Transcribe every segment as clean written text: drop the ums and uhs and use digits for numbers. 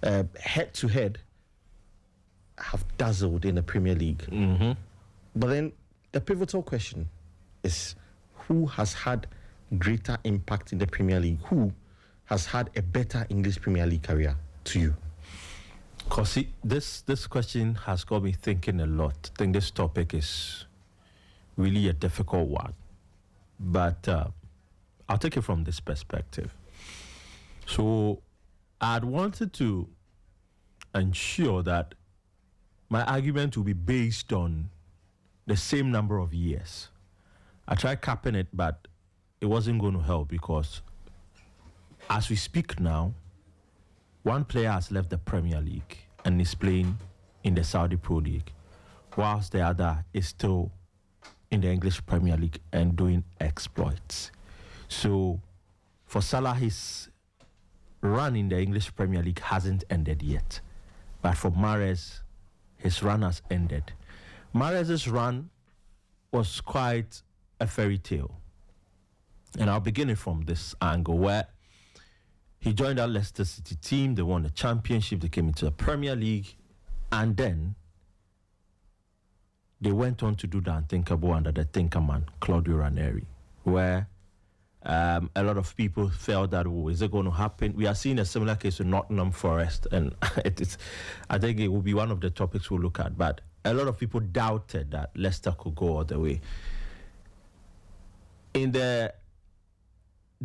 head to head, have dazzled in the Premier League. Mm-hmm. But then the pivotal question is, who has had greater impact in the Premier League? Who has had a better English Premier League career to you? Because this question has got me thinking a lot. I think this topic is really a difficult one. But I'll take it from this perspective. So I'd wanted to ensure that my argument will be based on the same number of years. I tried capping it, but it wasn't going to help, because as we speak now, one player has left the Premier League and is playing in the Saudi Pro League, whilst the other is still in the English Premier League and doing exploits. So for Salah, his run in the English Premier League hasn't ended yet. But for Mahrez, his run has ended. Mahrez's run was quite a fairy tale. And I'll begin it from this angle, where he joined our Leicester City team. They won the championship. They came into the Premier League. And then they went on to do the unthinkable under the thinker man, Claudio Ranieri, where a lot of people felt that, is it going to happen? We are seeing a similar case with Nottingham Forest, and I think it will be one of the topics we'll look at. But a lot of people doubted that Leicester could go all the way. In the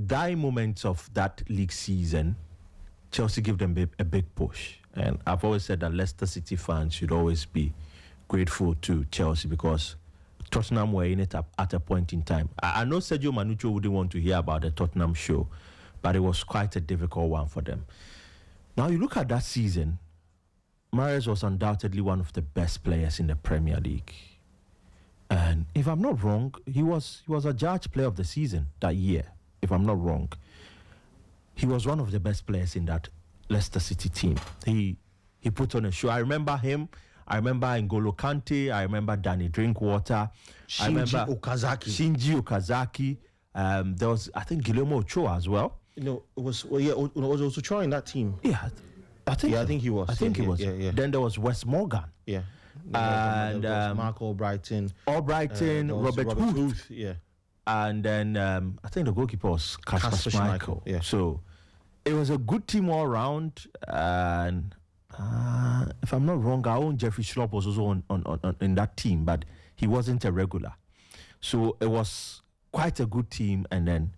dying moments of that league season, Chelsea gave them a big push. And I've always said that Leicester City fans should always be grateful to Chelsea, because Tottenham were in it at a point in time. I know Sergio Manuccio wouldn't want to hear about the Tottenham show, but it was quite a difficult one for them. Now you look at that season, Mahrez was undoubtedly one of the best players in the Premier League. And if I'm not wrong, he was a judge player of the season that year. If I'm not wrong, he was one of the best players in that Leicester City team. He put on a show. I remember him. I remember N'Golo Kante. I remember Danny Drinkwater. Shinji Okazaki. There was, I think, Guillermo Ochoa as well. It was Ochoa in that team. Yeah, I think he was. Yeah. Then there was Wes Morgan. Yeah. And Mark Albrighton. Robert Huth. Yeah. And then I think the goalkeeper was Kasper Schmeichel. Yeah. So it was a good team all round. And if I'm not wrong, our own Jeffrey Schlupp was also on in that team, but he wasn't a regular. So it was quite a good team. And then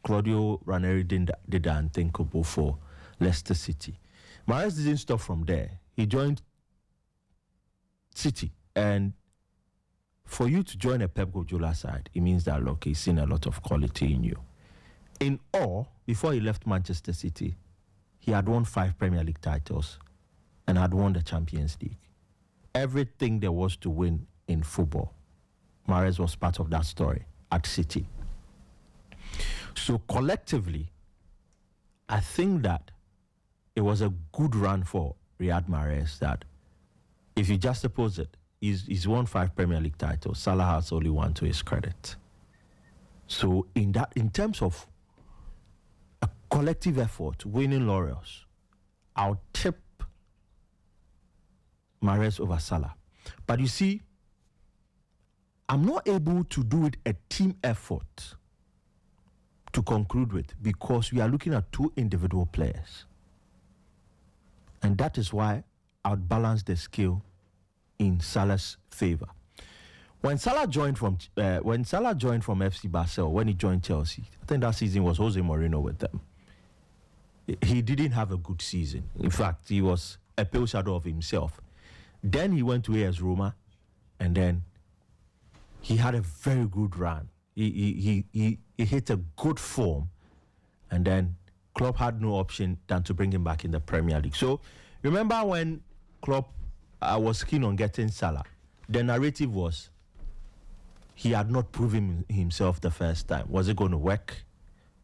Claudio Ranieri did the unthinkable for Leicester City. Mahrez didn't stop from there. He joined City, and for you to join a Pep Guardiola side, it means that, look, he's seen a lot of quality in you. In all, before he left Manchester City, he had won 5 Premier League titles and had won the Champions League. Everything there was to win in football, Mahrez was part of that story at City. So collectively, I think that it was a good run for Riyad Mahrez, that if you just suppose it, he's won 5 Premier League titles. Salah has only 1 to his credit. So in terms of a collective effort, winning laurels, I'll tip Mahrez over Salah. But you see, I'm not able to do it a team effort to conclude with, because we are looking at 2 individual players. And that is why I would balance the scale in Salah's favor. When Salah joined from FC Barcelona, when he joined Chelsea, I think that season was Jose Mourinho with them. He didn't have a good season. In fact, he was a pale shadow of himself. Then he went to AS Roma, and then he had a very good run. He hit a good form, and then Klopp had no option than to bring him back in the Premier League. So remember when Klopp was keen on getting Salah, the narrative was he had not proven himself the first time. Was it going to work?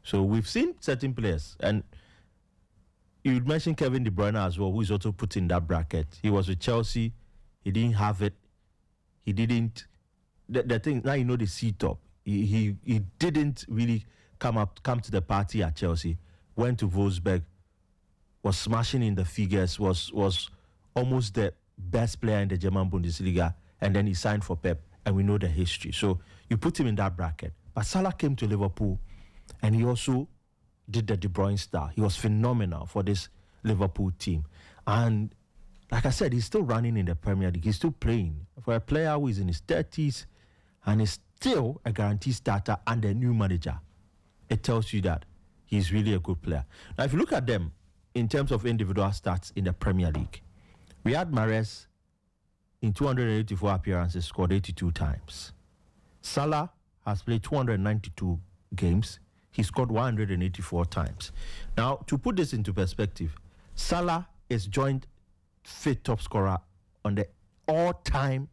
So we've seen certain players, and you mentioned Kevin De Bruyne as well, who is also put in that bracket. He was with Chelsea. He didn't have it. He didn't. The thing, now you know the seat-up. He didn't really come to the party at Chelsea. Went to Wolfsburg, was smashing in the figures, was almost the best player in the German Bundesliga, and then he signed for Pep, and we know the history. So you put him in that bracket. But Salah came to Liverpool, and he also did the De Bruyne style. He was phenomenal for this Liverpool team. And like I said, he's still running in the Premier League. He's still playing. For a player who is in his 30s and is still a guaranteed starter and a new manager, it tells you that he's really a good player. Now, if you look at them in terms of individual stats in the Premier League, Riyad Mahrez, in 284 appearances, scored 82 times. Salah has played 292 games. He scored 184 times. Now, to put this into perspective, Salah is joint fifth top scorer on the all-time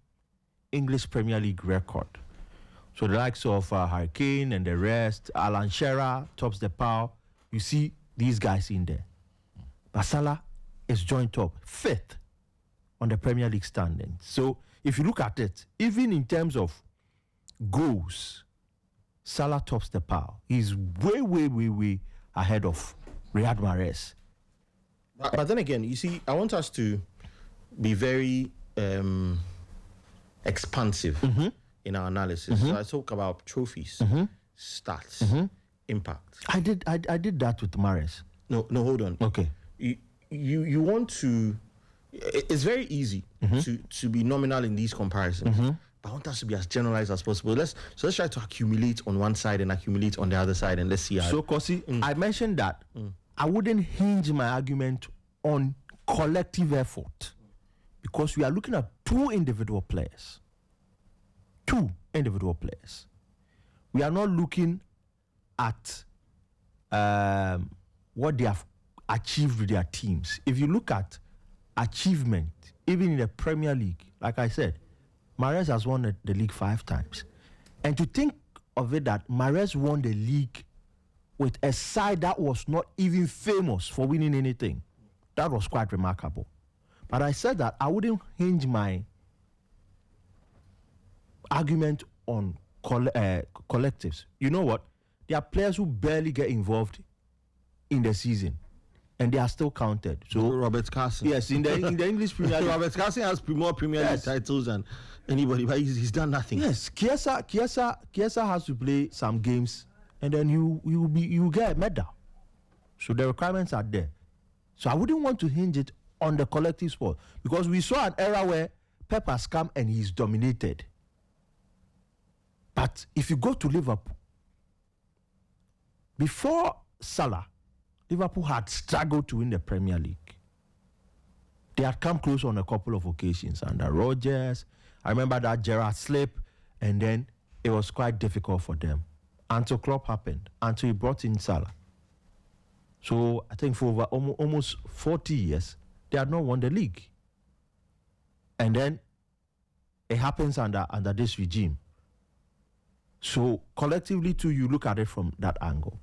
English Premier League record. So the likes of Harry Kane and the rest, Alan Shearer tops the pile. You see these guys in there. But Salah is joint top, fifth on the Premier League standings. So if you look at it, even in terms of goals, Salah tops the pile. He's way ahead of Riyad Mahrez. But then again, you see, I want us to be very expansive in our analysis. So I talk about trophies, stats, impact. I did that with Mahrez. No, hold on. Okay. You want to... It's very easy to be nominal in these comparisons. But I want us to be as generalized as possible. Let's try to accumulate on one side and accumulate on the other side, and let's see how... So, Kosi, I mentioned that I wouldn't hinge my argument on collective effort because we are looking at two individual players. We are not looking at what they have achieved with their teams. If you look at achievement, even in the Premier League, like I said, Mahrez has won the league 5 times. And to think of it that Mahrez won the league with a side that was not even famous for winning anything, that was quite remarkable. But I said that I wouldn't hinge my argument on collectives. You know what? There are players who barely get involved in the season, and they are still counted. So Robert Carson. Yes, in the English Premier League. Robert Carson has more Premier League titles than anybody, but he's done nothing. Yes, Chiesa has to play some games, and then you get a medal. So the requirements are there. So I wouldn't want to hinge it on the collective sport because we saw an era where Pep has come and he's dominated. But if you go to Liverpool, before Salah, Liverpool had struggled to win the Premier League. They had come close on a couple of occasions under Rodgers. I remember that Gerrard slip, and then it was quite difficult for them until Klopp happened, until he brought in Salah. So I think for over almost 40 years, they had not won the league. And then it happens under this regime. So collectively too, you look at it from that angle.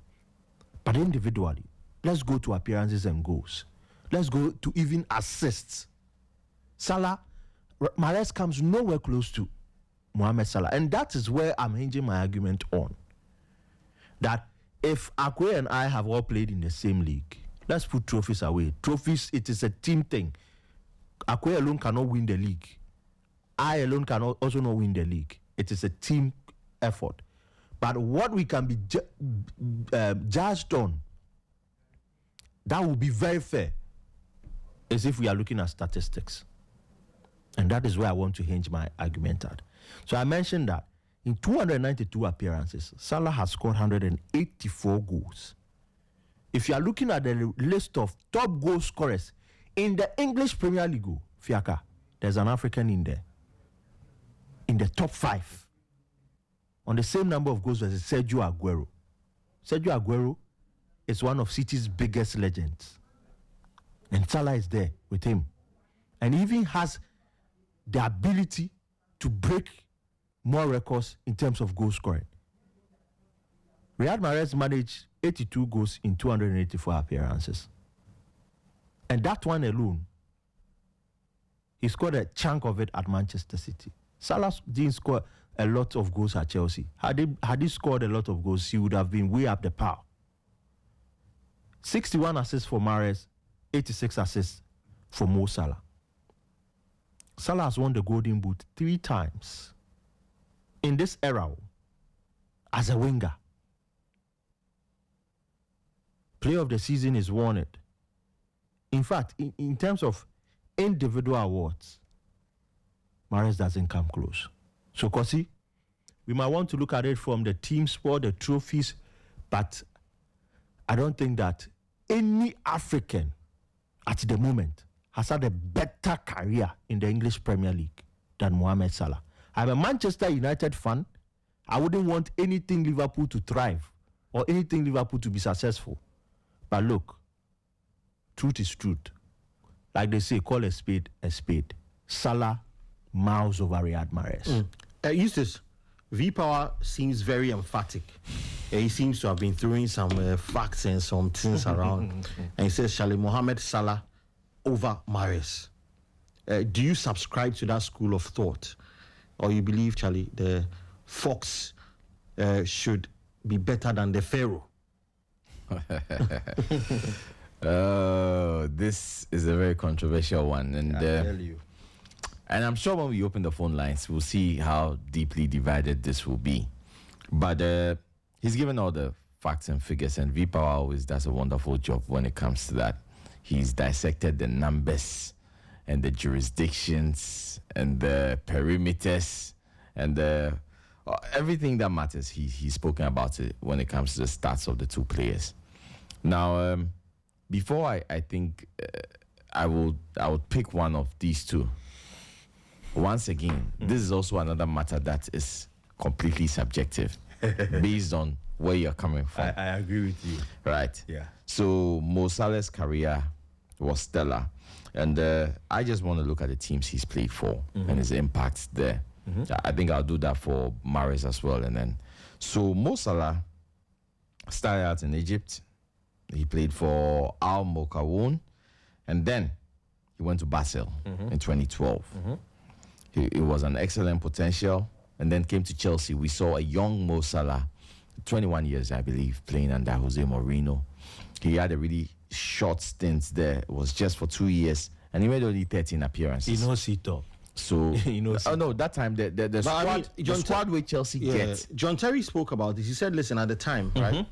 But individually, let's go to appearances and goals. Let's go to even assists. Mahrez comes nowhere close to Mohammed Salah. And that is where I'm hinging my argument on. That if Akwe and I have all played in the same league, let's put trophies away. Trophies, it is a team thing. Akwe alone cannot win the league. I alone cannot also not win the league. It is a team effort. But what we can be judged on, that will be very fair, is if we are looking at statistics. And that is where I want to hinge my argument at. So I mentioned that in 292 appearances, Salah has scored 184 goals. If you are looking at the list of top goal scorers in the English Premier League, Fiaka, there's an African in there. In the top 5. On the same number of goals as Sergio Aguero. Sergio Aguero is one of City's biggest legends. And Salah is there with him. And he even has the ability to break more records in terms of goal scoring. Riyad Mahrez managed 82 goals in 284 appearances. And that one alone, he scored a chunk of it at Manchester City. Salah didn't score a lot of goals at Chelsea. Had he scored a lot of goals, he would have been way up the pile. 61 assists for Mahrez 86 assists for Mo Salah. Salah has won the Golden Boot 3 times in this era as a winger. Player of the season is won it. In fact, in terms of individual awards, Mahrez doesn't come close. So, Kosi, we might want to look at it from the team sport, the trophies, but I don't think that any African at the moment has had a better career in the English Premier League than Mohammed Salah. I'm a Manchester United fan. I wouldn't want anything Liverpool to thrive or anything Liverpool to be successful. But look, truth is truth. Like they say, call a spade a spade. Salah miles over Riyad Mahrez. Eustace, V-Power seems very emphatic. He seems to have been throwing some facts and some things around. And he says, Charlie, Mohammed Salah over Mahrez. Do you subscribe to that school of thought? Or you believe, Charlie, the fox should be better than the pharaoh? This is a very controversial one. And I tell you. And I'm sure when we open the phone lines, we'll see how deeply divided this will be. But he's given all the facts and figures, and V-Power always does a wonderful job when it comes to that. He's dissected the numbers and the jurisdictions and the perimeters and everything that matters. He's spoken about it when it comes to the stats of the two players. Now, before I think I would pick one of these two. Once again, this is also another matter that is completely subjective based on where you're coming from. I agree with you. Right? Yeah. So Mo Salah's career was stellar. And I just want to look at the teams he's played for and his impacts there. I think I'll do that for Mahrez as well. And then, so Mo Salah started out in Egypt. He played for Al Mokawoun. And then he went to Basel in 2012. He was an excellent potential, and then came to Chelsea. We saw a young Mo Salah, 21 years, I believe, playing under Jose Mourinho. He had a really short stint there. It was just for 2 years, and he made only 13 appearances. He knows it all. So, He knows oh no, that time the squad, I mean, the squad where Chelsea gets. John Terry spoke about this. He said, listen, at the time, right,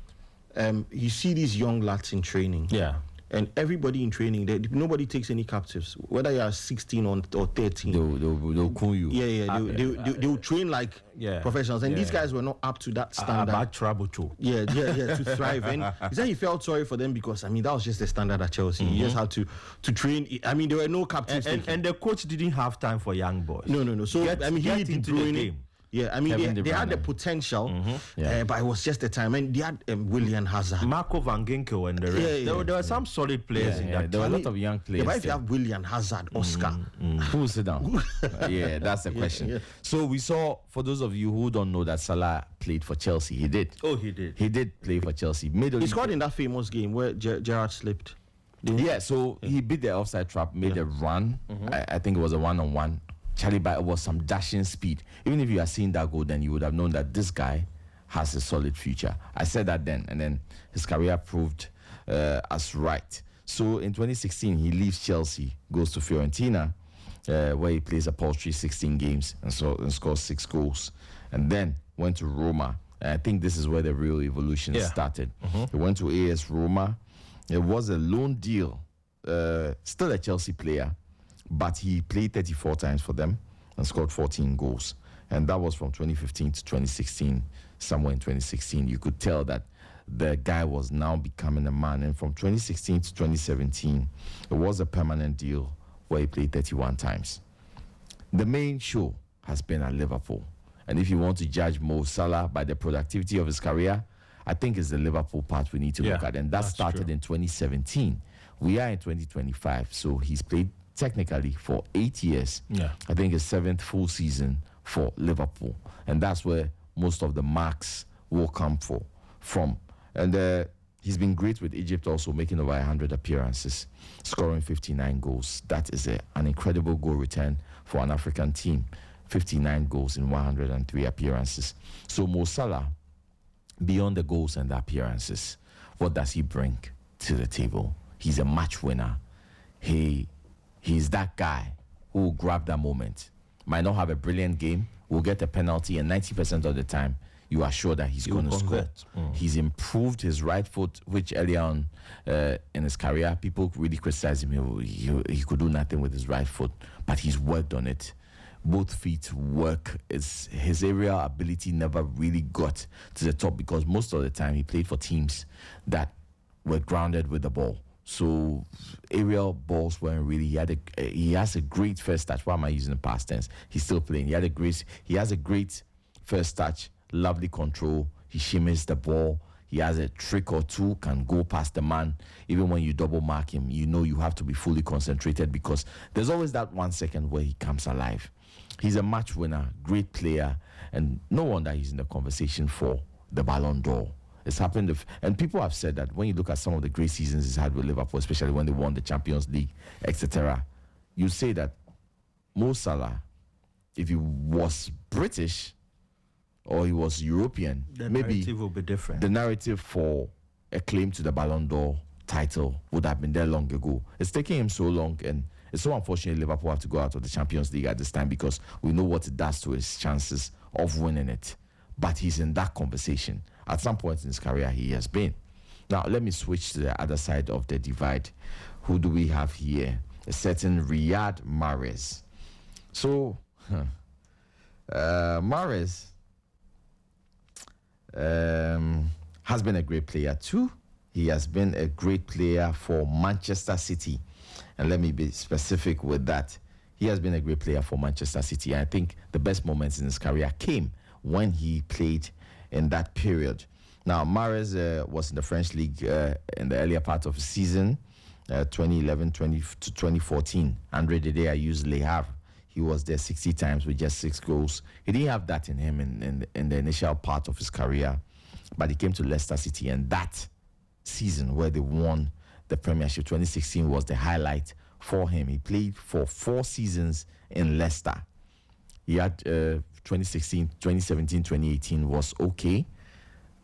you see these young lads in training. Yeah. And everybody in training, nobody takes any captives, whether you are 16 or 13. They'll call you. They will train like professionals. And these guys were not up to that standard. About trouble too. To thrive. And he said he felt sorry for them because, I mean, that was just the standard at Chelsea. He just had to train. I mean, there were no captains. And the coach didn't have time for young boys. No. So, I mean, he did into the game. Yeah, I mean, they had the potential, but it was just the time. And they had William Hazard. Marco Van Ginkel and the rest. There were some solid players in that. There were a lot of young players. But if you have William Hazard, Oscar, who will sit down? That's the question. Yeah. So we saw, for those of you who don't know, that Salah played for Chelsea. He did. Oh, he did. He did play for Chelsea. He scored in that famous game where Gerrard slipped. Yeah, so he beat the offside trap, made a run. I think it was a one-on-one. Charlie, but it was some dashing speed. Even if you had seen that goal, then you would have known that this guy has a solid future. I said that then, and then his career proved us right. So in 2016, he leaves Chelsea, goes to Fiorentina, where he plays a paltry 16 games and scores 6 goals. And then went to Roma. And I think this is where the real evolution started. He went to AS Roma. It was a loan deal, still a Chelsea player, but he played 34 times for them and scored 14 goals. And that was from 2015 to 2016. Somewhere in 2016, you could tell that the guy was now becoming a man. And from 2016 to 2017, it was a permanent deal where he played 31 times. The main show has been at Liverpool. And if you want to judge Mo Salah by the productivity of his career, I think it's the Liverpool part we need to look at. And that started in 2017. We are in 2025, so he's played technically for 8 years. I think his 7th full season for Liverpool, and that's where most of the marks will come from. And he's been great with Egypt, also making over 100 appearances, scoring 59 goals. That is an incredible goal return for an African team. 59 goals in 103 appearances. So Mo Salah, beyond the goals and the appearances, what does he bring to the table? He's a match winner. he's that guy who will grab that moment. Might not have a brilliant game, will get a penalty, and 90% of the time, you are sure that he's going to score. He's improved his right foot, which early on in his career, people really criticized him. He could do nothing with his right foot, but he's worked on it. Both feet work. His aerial ability never really got to the top because most of the time he played for teams that were grounded with the ball. So aerial balls weren't really. He has a great first touch. Why am I using the past tense? He's still playing. He has a great first touch. Lovely control. He shimmers the ball. He has a trick or two, can go past the man. Even when you double mark him, you know you have to be fully concentrated because there's always that 1 second where he comes alive. He's a match winner, great player, and no wonder he's in the conversation for the Ballon d'Or. It's happened, and people have said that when you look at some of the great seasons he's had with Liverpool, especially when they won the Champions League, etc., you say that Mo Salah, if he was British or he was European, the maybe narrative will be different. The narrative for a claim to the Ballon d'Or title would have been there long ago. It's taking him so long, and it's so unfortunate Liverpool have to go out of the Champions League at this time because we know what it does to his chances of winning it. But he's in that conversation. At some point in his career, he has been. Now, let me switch to the other side of the divide. Who do we have here? A certain Riyad Mahrez. So, Mahrez has been a great player too. He has been a great player for Manchester City. And let me be specific with that. He has been a great player for Manchester City. I think the best moments in his career came when he played in that period. Now, Mahrez was in the French league in the earlier part of the season, 2011 to 2014. Andre Didier used Le Havre. He was there 60 times with just 6 goals. He didn't have that in him in the initial part of his career, but he came to Leicester City, and that season where they won the Premiership, 2016, was the highlight for him. He played for 4 seasons in Leicester. He had 2016, 2017, 2018 was okay.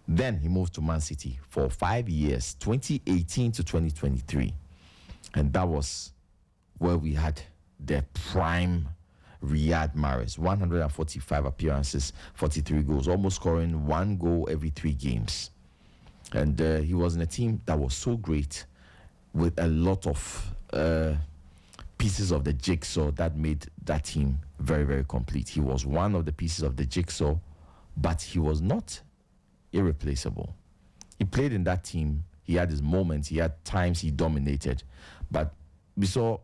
Then he moved to Man City for 5 years, 2018 to 2023. And that was where we had the prime Riyad Mahrez, 145 appearances, 43 goals, almost scoring 1 goal every 3 games. And he was in a team that was so great with a lot of pieces of the jigsaw that made that team very, very complete. He was one of the pieces of the jigsaw, but he was not irreplaceable. He played in that team. He had his moments. He had times he dominated. But we saw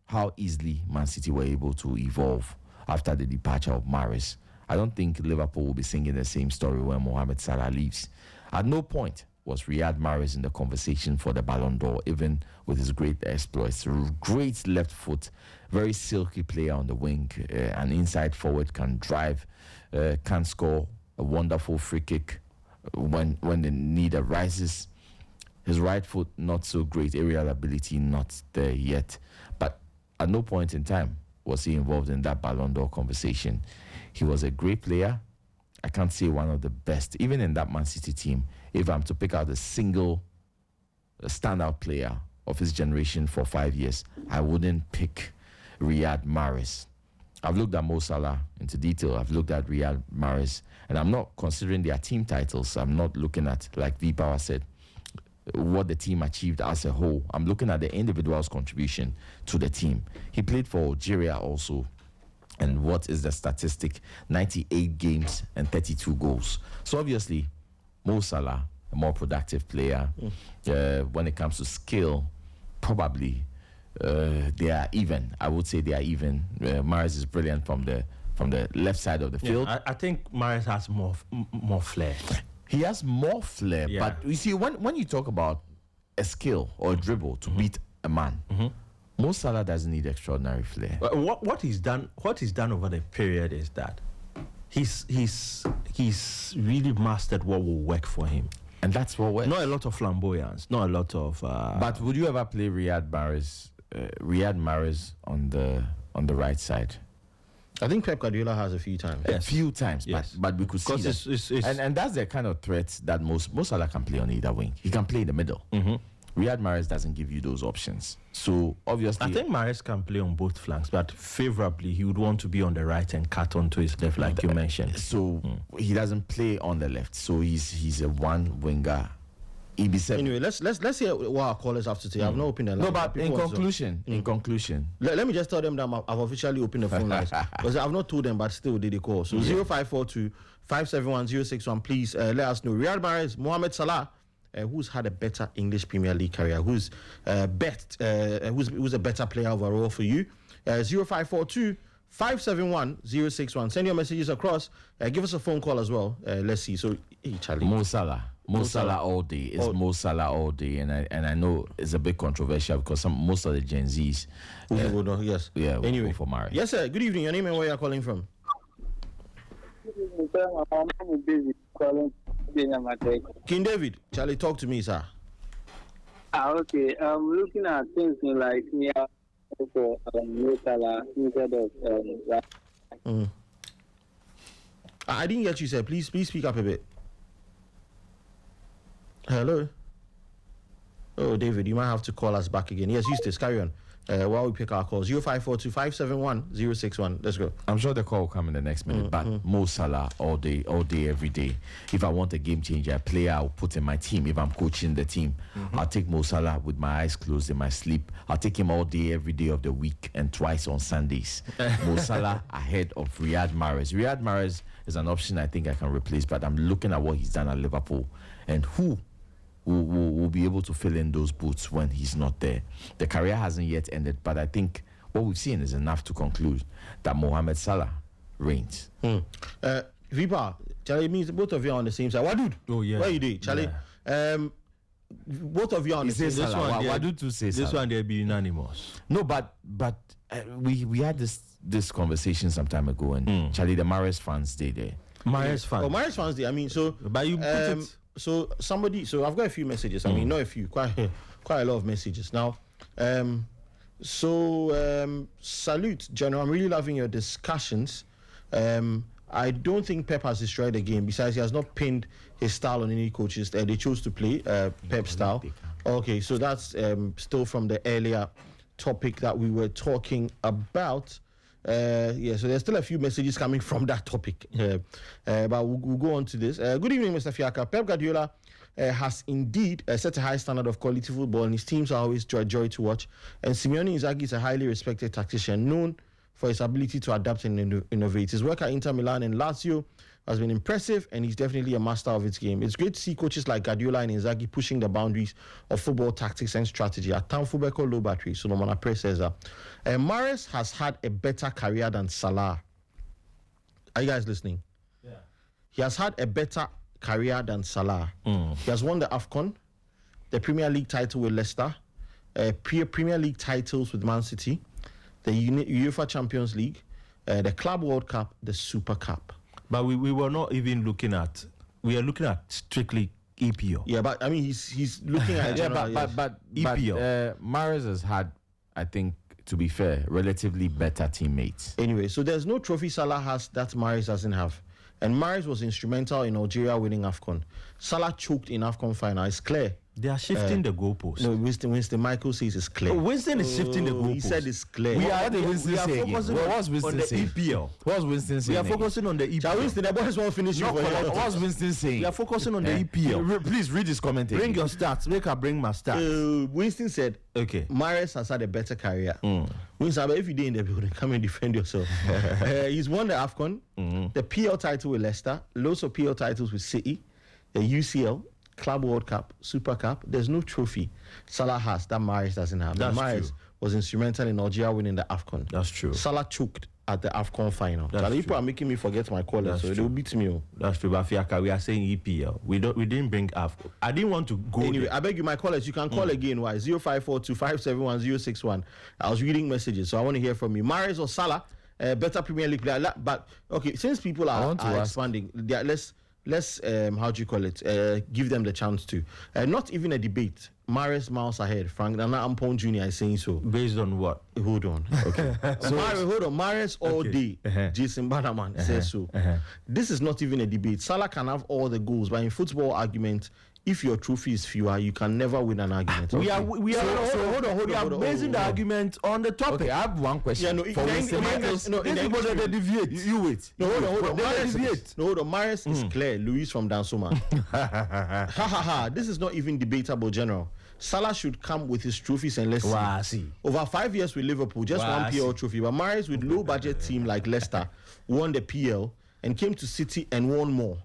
how easily Man City were able to evolve after the departure of Mahrez. I don't think Liverpool will be singing the same story when Mohammed Salah leaves. At no point was Riyad Mahrez in the conversation for the Ballon d'Or, even with his great exploits. Great left foot, very silky player on the wing, an inside forward, can drive, can score a wonderful free kick when the need arises. His right foot, not so great, aerial ability not there yet. But at no point in time was he involved in that Ballon d'Or conversation. He was a great player. I can't say one of the best. Even in that Man City team, if I'm to pick out a single standout player of his generation for 5 years, I wouldn't pick Riyad Mahrez. I've looked at Mo Salah into detail. I've looked at Riyad Mahrez, and I'm not considering their team titles. I'm not looking at, like V Power said, what the team achieved as a whole. I'm looking at the individual's contribution to the team. He played for Algeria also. And what is the statistic? 98 games and 32 goals. So obviously, Mo Salah, a more productive player. When it comes to skill, probably they are even. I would say they are even. Mahrez is brilliant from the left side of the field. I think Mahrez has more flair. He has more flair, but you see, when you talk about a skill or a dribble to beat a man, Mo Salah doesn't need extraordinary flair. What he's done over the period is that he's really mastered what will work for him, and that's what works. Not a lot of flamboyance, not a lot of. But would you ever play Riyad Mahrez on the right side? I think Pep Guardiola has a few times. A few times, yes. but we could see that. And that's the kind of threat that Mo Salah can play on either wing. He can play in the middle. Riyad Mahrez doesn't give you those options. So obviously, I think Mahrez can play on both flanks, but favorably, he would want to be on the right and cut onto his left, like you mentioned. So he doesn't play on the left. So he's a one winger. Anyway, let's hear what our callers have to say. I've not opened the line. No, but in conclusion, let me just tell them that I've officially opened the phone lines because I've not told them, but still they call. So 0542 571 061. Please let us know. Riyad Mahrez, Mohammed Salah. Who's had a better English Premier League career? Who's a better player overall for you? 0542 571 061. Send your messages across. Give us a phone call as well. Let's see. So, hey, Charlie. Mo Salah all day. It's Mo Salah all day, and I know it's a bit controversial because most of the Gen Zs. Yes. Yeah. Anyway, go for Mahrez. Yes, sir. Good evening. Your name and where you're calling from? I'm busy calling. King David, Charlie, talk to me, sir. Okay. I'm looking at things like for Mo Salah instead of I didn't get you, sir. Please speak up a bit. Hello. Oh, David, you might have to call us back again. Yes, Eustace, carry on. While we pick our calls, 0542 571 061. Let's go. I'm sure the call will come in the next minute. But Mo Salah all day, every day. If I want a game changer, a player I'll put in my team. If I'm coaching the team, I'll take Mo Salah with my eyes closed in my sleep. I'll take him all day, every day of the week, and twice on Sundays. Mo Salah ahead of Riyad Mahrez. Riyad Mahrez is an option I think I can replace, but I'm looking at what he's done at Liverpool and who will be able to fill in those boots when he's not there. The career hasn't yet ended, but I think what we've seen is enough to conclude that Mohammed Salah reigns. Vipa, Charlie, means both of you are on the same side. What dude? Oh, yeah. What you do, Charlie? Yeah. Both of you are on the same side. Why do you say this one? They'll be unanimous. No, but we had this conversation some time ago, and Charlie, the Mahrez fans stay there. Mahrez fans. Oh, Mahrez fans, I mean, so. But you put it. So I've got a few messages. I mean, not a few, quite a lot of messages. Now, salute, General. I'm really loving your discussions. I don't think Pep has destroyed the game. Besides, he has not pinned his style on any coaches. They chose to play Pep style. Okay, so that's still from the earlier topic that we were talking about. So there's still a few messages coming from that topic. But we'll go on to this. Good evening, Mr. Fiaka. Pep Guardiola has indeed set a high standard of quality football, and his teams are always joy to watch. And Simeone Inzaghi is a highly respected tactician, known for his ability to adapt and innovate. His work at Inter Milan and Lazio has been impressive, and he's definitely a master of his game. It's great to see coaches like Guardiola and Inzaghi pushing the boundaries of football tactics and strategy. At Town Fubeko Low Battery, Solomon Press says that. Mahrez has had a better career than Salah. Are you guys listening? Yeah. He has had a better career than Salah. He has won the AFCON, the Premier League title with Leicester, Premier League titles with Man City, the UEFA Champions League, the Club World Cup, the Super Cup. But we were not even looking at. We are looking at strictly EPL. Yeah, but I mean, he's looking at general, but EPL. Mahrez has had, I think, to be fair, relatively better teammates. Anyway, so there's no trophy Salah has that Mahrez doesn't have. And Mahrez was instrumental in Algeria winning AFCON. Salah choked in AFCON final. It's clear. They are shifting the goalposts. No, Winston Michael says it's clear. Winston is shifting the goalposts. He said it's clear. What did Winston say again? What was Winston on the saying? EPL. What was Winston saying? We are focusing on the EPL. Winston, the boys won't finish you. What was Winston saying? We are focusing on the EPL. Please read this comment again. Bring your stats. Make her bring my stats. Winston said, okay, Mahrez has had a better career. Winston, if you did in the building, come and defend yourself. He's won the AFCON, the PL title with Leicester, loads of PL titles with City, the UCL, Club World Cup, Super Cup. There's no trophy Salah has that Mahrez doesn't have. That's Mahrez true. Was instrumental in Algeria winning the AFCON. That's true. Salah choked at the AFCON final. People are making me forget my callers, so they'll beat me. That's true. But Fiaka, we are saying EPL. We didn't bring AFCON. I didn't want to go. Anyway, there. I beg you, my callers, you can call again. Why? 0542 571 061. I was reading messages, so I want to hear from you. Mahrez or Salah, better Premier League player. But okay, since people are expanding, let's how do you call it? Give them the chance to. Not even a debate. Mahrez miles ahead. Frank Nana Ampon Jr. is saying so. Based on what? Hold on. Okay. Mahrez all day. Jason Badaman says so. This is not even a debate. Salah can have all the goals, but in football argument, if your trophy is fewer, you can never win an argument. We are hold on. We are basing the on. argument on the topic. Okay, I have one question. Yeah, no, for Winston Michaels. no, in the English they deviate. You wait. No, hold on. Mahrez is Hmm. clear. Luis from Dansoma. Ha. This is not even debatable, General. Salah should come with his trophies and let's see. Over 5 years with Liverpool, just one PL trophy. But Mahrez with low budget team like Leicester won the PL and came to City and won more.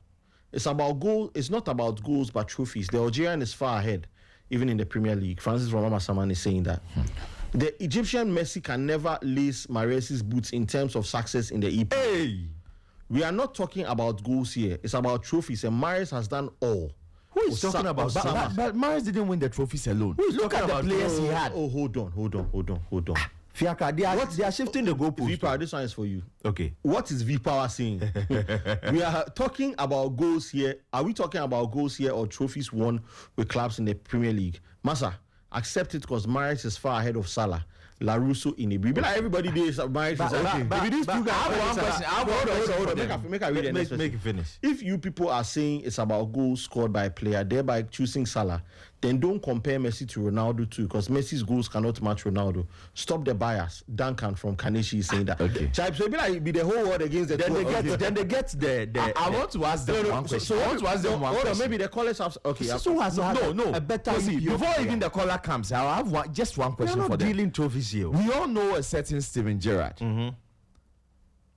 It's about goal. It's not about goals but trophies. The Algerian is far ahead, even in the Premier League. Francis Ramasaman is saying that. The Egyptian Messi can never lace Mahrez's boots in terms of success in the EPL. Hey, we are not talking about goals here. It's about trophies, and Mahrez has done all. Who is talking about? But Mahrez didn't win the trophies alone. Look at the players he had. Oh, hold on. Fiaka, they are shifting the goalpost. V-Power, this one is for you. Okay. What is V-Power saying? We are talking about goals here. Are we talking about goals here or trophies won with clubs in the Premier League? Massa, accept it because Mahrez is far ahead of Salah. LaRusso in a brief. Like everybody there is Mahrez. Maybe these two guys. I have one question. Hold on. Make I read the Make it finish. If you people are saying it's about goals scored by a player, thereby choosing Salah, then don't compare Messi to Ronaldo too, because Messi's goals cannot match Ronaldo. Stop the bias. Duncan from Kaneshi is saying that. Okay. Chipe, so it be the whole world against the Then they get the. I want to ask them one question. I want to ask them one question. Maybe the callers have. Okay. So has No. a better. Before even the caller comes, I have just one We are question for not them. dealing trophies here. We all know a certain Steven Gerrard. Mm-hmm.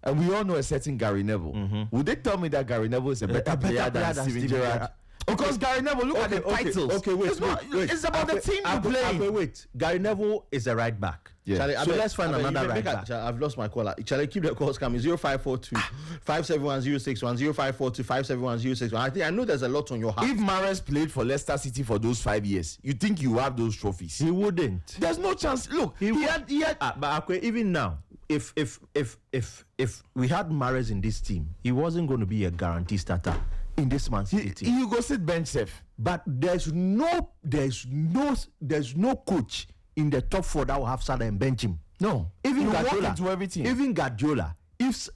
And we all know a certain Gary Neville. Mm-hmm. Would they tell me that Gary Neville is a better player than Steven Gerrard? Because Gary Neville, look at the titles. Okay, wait. It's about the team you play. Wait. Gary Neville is a right back. Yeah. Charlie, So let's find another right back. I've lost my caller. Shall I keep the calls coming? 0542 571 061 0542 571 061. I know there's a lot on your heart. If Mahrez played for Leicester City for those 5 years, you think you have those trophies? He wouldn't. There's no chance. Look, he had. But Akwe, even now, if we had Mahrez in this team, he wasn't going to be a guarantee starter in this Man City team. You go sit bench safe. But there's no coach in the top four that will have Salah and bench him. No, Even you walk Guardiola. into every team. Even Guardiola. If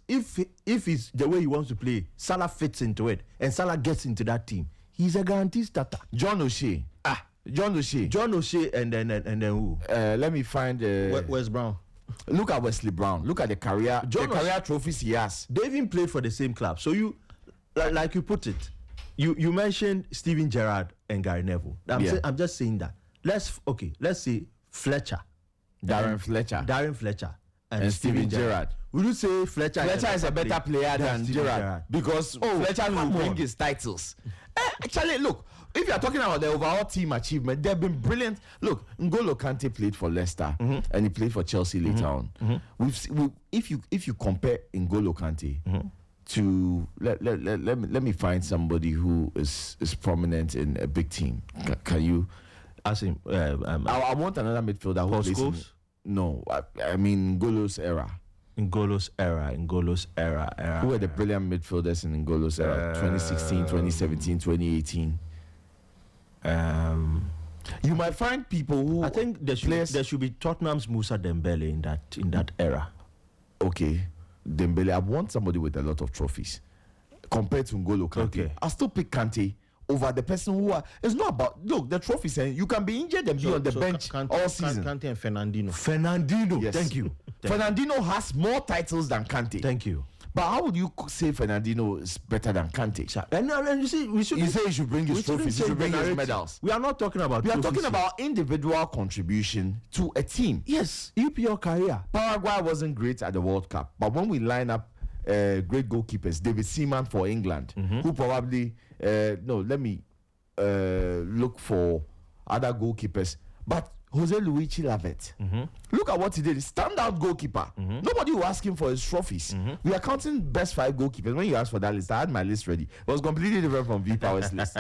it's the way he wants to play, Salah fits into it, and Salah gets into that team, he's a guarantee starter. John O'Shea, and then who? let me find. Wes Brown. Look at Wesley Brown. Look at the career trophies he has. They even played for the same club. So you, like you put it, you mentioned Steven Gerrard and Gary Neville. I'm just saying that. Let's say Fletcher, Darren Fletcher, and Steven Gerrard. Would you say Fletcher is a better player than Steven Gerrard? Because Fletcher will bring his titles. Actually, look, if you are talking about the overall team achievement, they've been brilliant. Look, N'Golo Kante played for Leicester and he played for Chelsea later on. If you compare N'Golo Kante to let me find somebody who is prominent in a big team. Can you? Ask him. I want another midfielder who plays in, no, I mean N'Golo's era. N'Golo's era. Who were the brilliant midfielders in N'Golo's era? 2016, 2017, 2018. You might find people who I think there should be Tottenham's Moussa Dembele in that era. Okay, Dembele. I want somebody with a lot of trophies compared to N'Golo Kante. Okay. I'll still pick Kante over the person who are. It's not about the trophies. And you can be injured and be on the bench all season. Kante and Fernandinho. Yes. Thank you. Fernandinho has more titles than Kante. Thank you. But how would you say Fernandinho is better than Kante? And you see, You say he should bring his trophies, he should bring his medals. We are not talking about. We are talking trophies about individual contribution to a team. Yes, your career. Paraguay wasn't great at the World Cup, but when we line up great goalkeepers, David Seaman for England, who probably let me look for other goalkeepers, but Jose Luis Chilavert. Look at what he did. Standout goalkeeper. Nobody will ask him for his trophies. We are counting best 5 goalkeepers. When you asked for that list, I had my list ready. It was completely different from V-Power's list.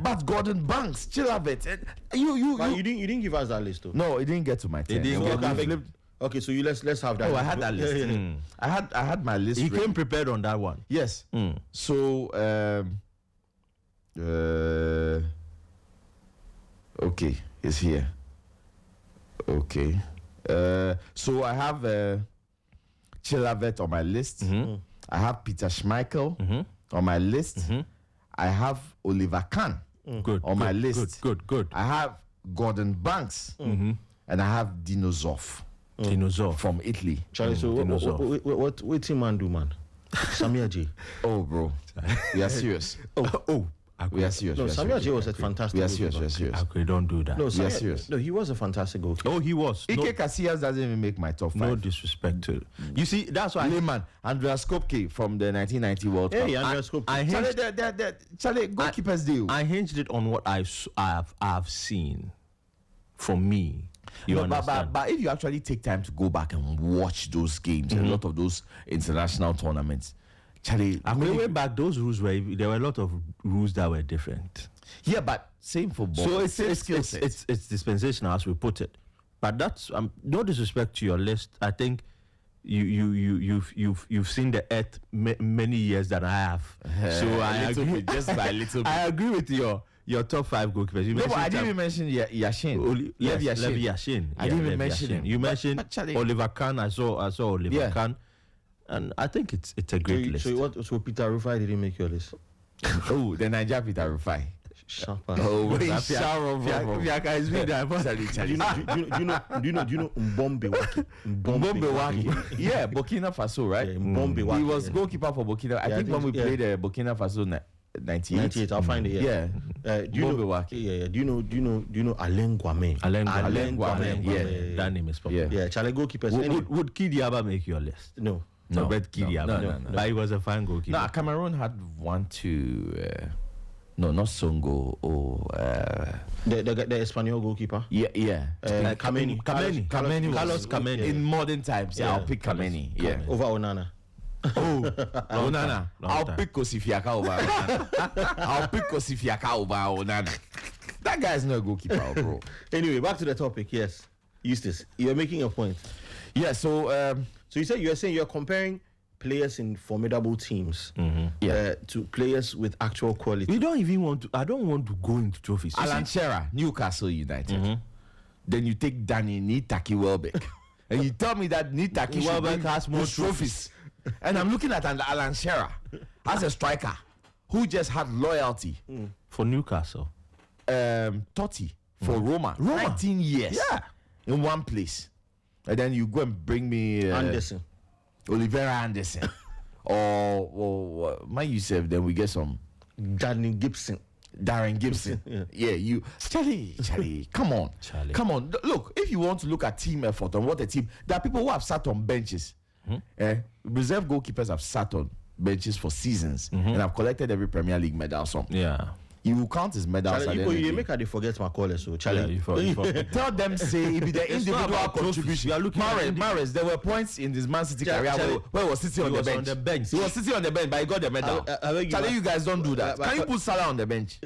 But Gordon Banks, Chilavert, You didn't give us that list, though. No, it didn't get to my 10. Okay, so let's have that. Oh, I had that list. Yeah. I had my list. He ready. came prepared on that one. Yes. So okay, it's here. Okay. So I have Chilavert on my list. I have Peter Schmeichel on my list. I have Oliver Kahn Good. on my list. Good. I have Gordon Banks and I have Dino Zoff from Italy. Charlie, so what team man do, man? Samir J. Oh, bro, we are serious. We are serious. No, Samir J was a fantastic. We are serious. Okay, don't do that. No, We are Samir, serious. no, he was a fantastic goalkeeper. Oh, he was. Ike Casillas doesn't even make my top 5. No disrespect to. You see, that's why. Lehman, Andreas Kopke from the 1990 World Cup. Hey, Andreas Kopke. I Charlie, hinged, Charlie, goalkeepers deal. I hinged it on what I have seen from me. You understand? But if you actually take time to go back and watch those games, a lot of those international tournaments, Charlie, way back, those rules there were a lot of rules that were different. yeah, but same for ball. So same skill set. it's dispensational as we put it. But that's no disrespect to your list. I think you've seen the earth many years than I have. So I agree. Just by a little bit. I agree with your top 5 goalkeepers. You No, but mentioned I didn't even mention Yashin. Levi Yashin. Yashin. I didn't even Levi mention Yashin. him. You mentioned But Charlie- Oliver Kahn. I saw Oliver Yeah. Kahn, and I think it's a great list. So Peter Rufai didn't make your list. Oh, the Niger Peter Rufai. Sharper. Oh, wait, Fiaka is with that. Do you know Mbombe Waki? Mbombe Waki. Yeah, Burkina Faso, right? Yeah, Mbombe Waki. He was goalkeeper for Burkina. I think when we played Burkina Faso 98. 98. I'll find it. Yeah. Do you know? Mbombe Waki. Yeah. Do you know Alain Guame? Alain Guame, yeah, that name is popular. Yeah. Yeah, Charlie goalkeepers. Would Kidiaba make your list? No. No, Robert Kidiaba. no. But he was a fine goalkeeper. No, Cameroon had 1, 2. No, not Songo. The Espanyol goalkeeper. Yeah. Kameni. Carlos Kameni. In modern times, yeah, I'll pick Kameni. Yeah. Over Onana. Onana. I'll pick Kosifiaka over Onana. I'll pick Kosifiaka over Onana. That guy's not a goalkeeper, bro. Anyway, back to the topic. Yes, Eustace, you're making a point. Yeah, so So you're saying you're comparing players in formidable teams to players with actual quality. We don't even want to. I don't want to go into trophies. You Alan see, Shearer, Newcastle United. Then you take Danny Nitaki Welbeck. And you tell me that Nitaki Welbeck has more trophies. And I'm looking at Alan Shearer as a striker who just had loyalty. for Newcastle. Totti for Roma. 19 years. Yeah. In one place. And then you go and bring me Anderson. Olivera Anderson. or Man Youssef, then we get some Danny Gibson. Darren Gibson. Yeah, you Charlie, come on. Charlie. Come on. Look, if you want to look at team effort and what a team, there are people who have sat on benches. Reserve goalkeepers have sat on benches for seasons and have collected every Premier League medal. Some. Yeah. You will count his medals. Charlie, you make her they forget my caller, so Charlie. Tell them say it be the individual contribution. Mahrez, there were points in this Man City career where he was sitting on the bench. He was sitting on the bench, but he got the medal. Charlie, you guys don't do that. Can you put Salah on the bench?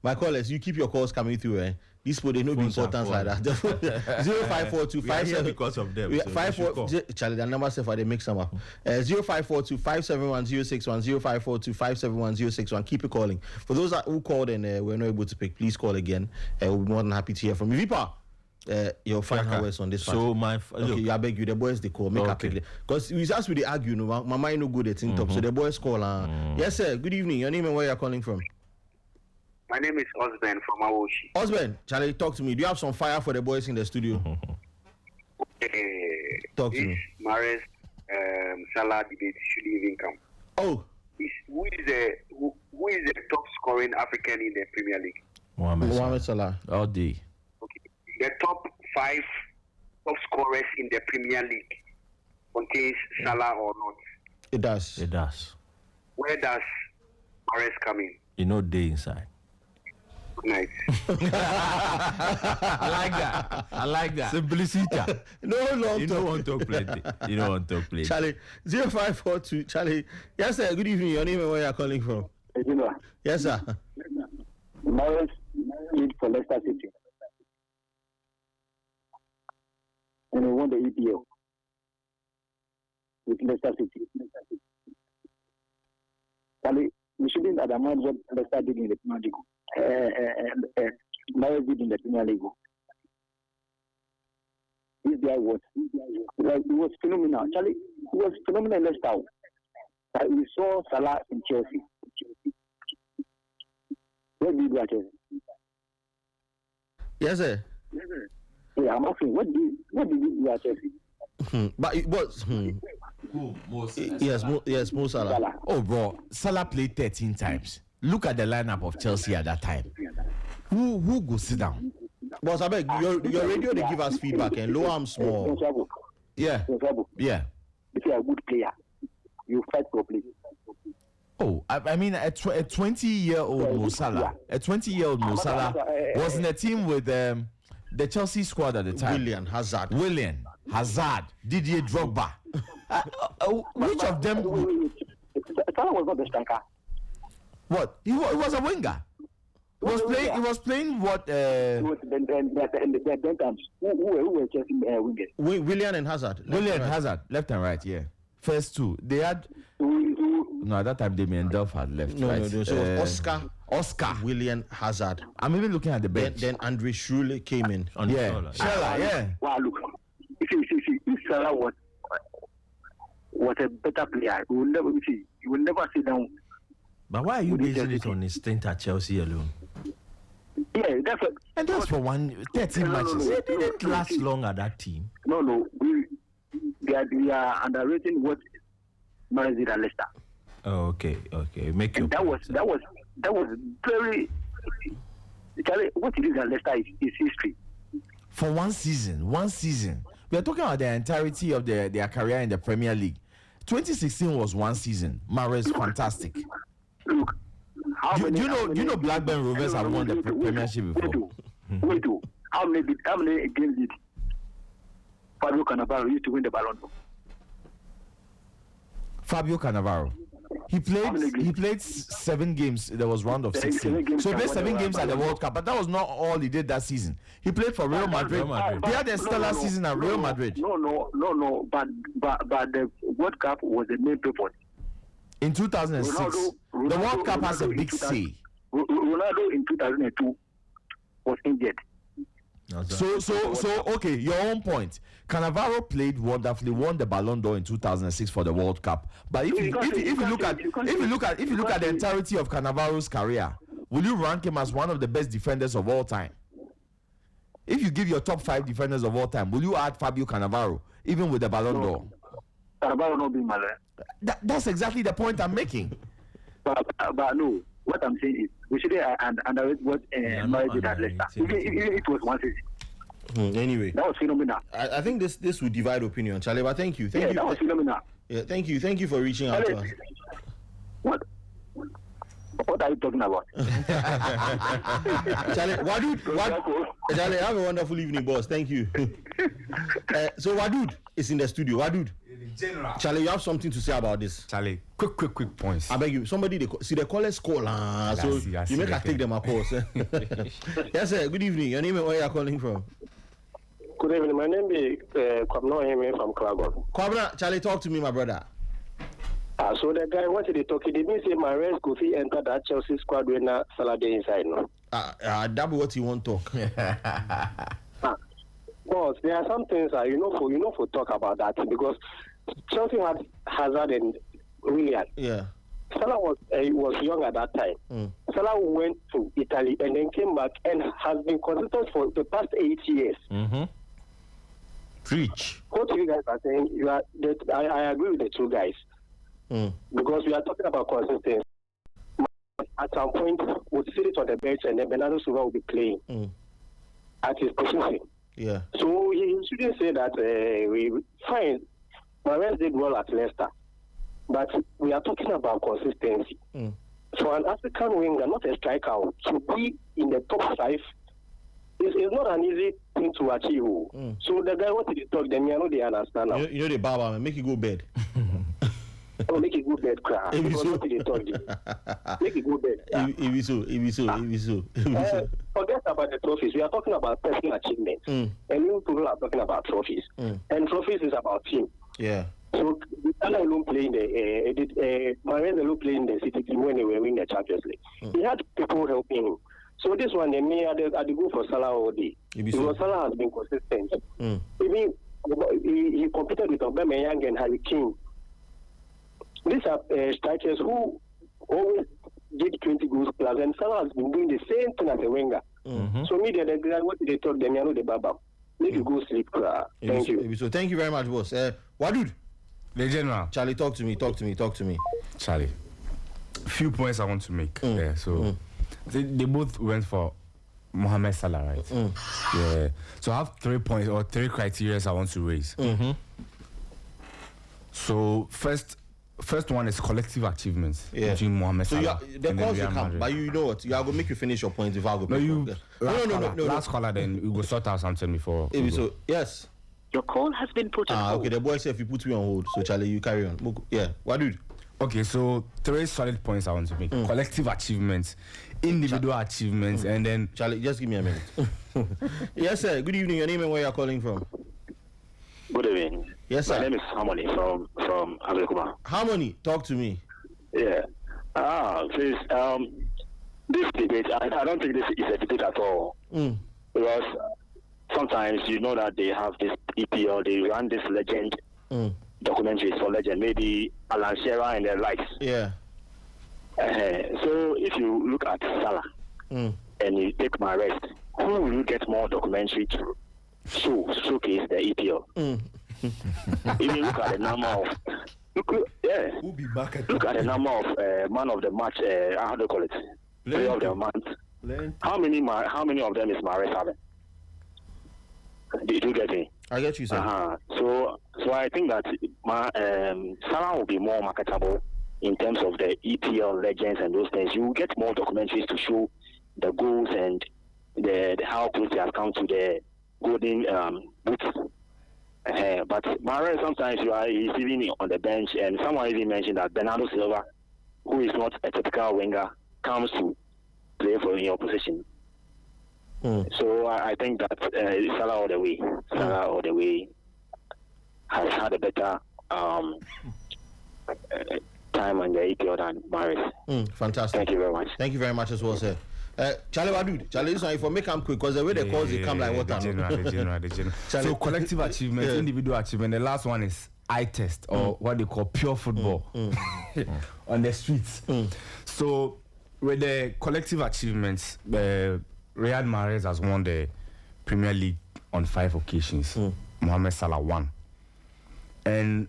My callers, you keep your calls coming through. These people they know the importance like that. 0542 because of them. 54 Charlie, the number said they make some up. 0542 571 061 0542 571 061. Keep it calling. For those who called and were not able to pick, please call again. We'll be more than happy to hear from you. Vipa, your final words on this part. So I beg you, the boys they call, make a pick. Because we just with the argue, my mind no good at in top. So the boys call. Yes, sir. Good evening. Your name and where you're calling from? My name is Osben from Awoshi. Osben, Charlie, talk to me. Do you have some fire for the boys in the studio? Talk to me. Mahrez, Salah debate should even come. Oh, Who is the top scoring African in the Premier League? Mohammed Salah. All day. Okay. The top 5 top scorers in the Premier League contains Salah or not? It does. It does. Where does Mahrez come in? You know, day inside. Good night. I like that. Simplicity. No long You don't want to play. You don't want to play. Charlie, 0542. Charlie, yes, sir. Good evening. Your name and where you're calling from? Yes, sir. Mahrez played for Leicester City. And he won the EPL with Leicester City. Charlie, we shouldn't admire what Leicester did in the Premier League. Mahrez did in the Premier League. This guy was phenomenal. Charlie, he was phenomenal in Leicester. We saw Salah in Chelsea. Where did he go? Yes, sir. Yeah, I'm asking, what did you do at Chelsea? But it was. Who? Mo Salah. Yes, Mo Salah. Oh, bro, Salah played 13 times. Look at the lineup of Chelsea at that time. Who go sit down? Boss, I beg, your radio, they give us feedback and low arm small. Yeah. Yeah. If you're a good player, you fight properly. Oh, I mean, a 20-year-old Mo Salah, a 20-year-old Mo Salah was in a team with the Chelsea squad at the time. William Hazard, Didier Drogba. Which of them? Salah was not the striker. What? He was a winger. He was playing what? The who were Chelsea wingers? William and Hazard. Hazard, left and right. Yeah, first two. They had. No, at that time Damien Delph had left. No, right? no. So it was Oscar, William Hazard. I'm even looking at the bench. Then Andre Schürrle came in. Salah, yeah. Wow, look. If Salah was a better player, you will never sit down. But why are you basing it on his stint at Chelsea alone? Yeah, that's what. And that's for 13 matches. They didn't last long at that team. No. We are underrating what Mahrez did at Leicester. Oh, okay. Make your That was very. Charlie, what he did at Leicester is history. For one season. We are talking about the entirety of their career in the Premier League. 2016 was one season. Mahrez, fantastic. Look, Do you know Blackburn Rovers have won the Premiership before? Wait, how many games did Fabio Cannavaro used to win the Ballon d'Or? Fabio Cannavaro. He played 7 games. There was round of 16. So he played 7 games at the World Cup, but that was not all he did that season. He played for Real Madrid. He had a stellar season at Real Madrid. No. But the World Cup was the main purpose. In 2006, the World Cup has a big say. Ronaldo in 2002 was injured. So okay, your own point. Cannavaro played wonderfully, won the Ballon d'Or in 2006 for the World Cup. But if you look at the entirety of Cannavaro's career, will you rank him as one of the best defenders of all time? If you give your top 5 defenders of all time, will you add Fabio Cannavaro even with the Ballon d'Or? Cannavaro not being Mahrez. That's exactly the point I'm making. But no, what I'm saying is we should underrate what Mahrez did at Leicester. Even it was one season. Anyway, that was phenomenal. I think this will divide opinion, Charlie. But thank you. That was phenomenal. Yeah, thank you for reaching out to us. What are you talking about? Charlie, Charlie, have a wonderful evening, boss. Thank you. So Wadud is in the studio. Wadud. General. Charlie, you have something to say about this? Charlie, quick points. I beg you. Somebody, the callers call. So you make us take them a course. Yes, sir. Good evening. Your name and where you are calling from? Good evening. My name is Kwabna Heme from Klagon. Kwabna, Charlie, talk to me, my brother. So the guy wanted to talk. He didn't say Mahrez could he enter that Chelsea squad when Salah day inside, no? That's what he want to talk. Boss, there are some things for talk about that because Chelsea had Hazard and Willian. Yeah. Salah was young at that time. Salah went to Italy and then came back and has been consistent for the past 8 years. Mm-hmm. Preach. What you guys are saying, I agree with the two guys. Because we are talking about consistency. At some point, we'll sit it on the bench and then Bernardo Silva will be playing at his position. Yeah. So he shouldn't say that fine. Mahrez did well at Leicester, but we are talking about consistency. For an African winger, not a striker, to be in the top 5 is not an easy thing to achieve. So the guy wanted to talk them, I know they understand now. You know the Baba, man, make it go bed. Oh, make it go bed, cry. Because what did they talk them? Make it go bed. If we so. Forget about the trophies. We are talking about personal achievements. And you people are talking about trophies. And trophies is about team. Yeah. So Salah alone playing Mahrez alone playing the City team when they were winning the Champions League. He had people helping him. So this one, they may go for Salah all day. Because Salah has been consistent. Even he competed with Aubameyang and Harry Kane. These are strikers who always did 20 goals plus, and Salah has been doing the same thing as a winger. So me, the guy, what they talk them, you know the baba. Make you go sleep. Thank you. So thank you very much, boss. Wadud. The general. Charlie, talk to me. Charlie. Few points I want to make. Yeah, so they both went for Mohammed Salah, right? Yeah. So I have 3 points or 3 criteria I want to raise. So first one is collective achievements between Mohammed Salah the calls will come, but you know what? You are going to make you finish your point if I go. No. Last caller, then we will sort out something before. So yes. Your call has been put on hold. Okay, the boy said if you put me on hold, so Charlie, you carry on. Yeah, what dude? Okay, so 3 solid points I want to make. Collective achievements, individual achievements, and then... Charlie, just give me a minute. Yes, sir. Good evening. Your name and where you're calling from? Good evening. Yes, sir. My name is Harmony from Abelkuma. Harmony, talk to me. Yeah. Please, this debate, I don't think this is a debate at all. Because sometimes you know that they have this EPL, they run this legend documentaries for legend, maybe Alan Shearer and their likes. Yeah. So if you look at Salah and you take Mahrez, who will you get more documentary to showcase the EPL? If you look at the number of look at the number of man of the match, how do you call it? Player of the month. How many of them is Mahrez having? Did you get me? I get you, sir. So I think that Salah will be more marketable in terms of the EPL legends and those things. You will get more documentaries to show the goals and the how close he has come to the golden boots. But Mahrez, sometimes he's even on the bench, and someone even mentioned that Bernardo Silva, who is not a typical winger, comes to play for your position. So I think that Salah all the way has had a better time on the EPL than Mahrez. Fantastic. Thank you very much. Thank you very much as well, sir. Charlie, what dude? Charlie, this one if I make them quick because the way they calls it come like water. The general. So collective achievement, individual achievement. The last one is eye test or what they call pure football on the streets. So with the collective achievements, Riyad Mahrez has won the Premier League on 5 occasions. Mohammed Salah won. And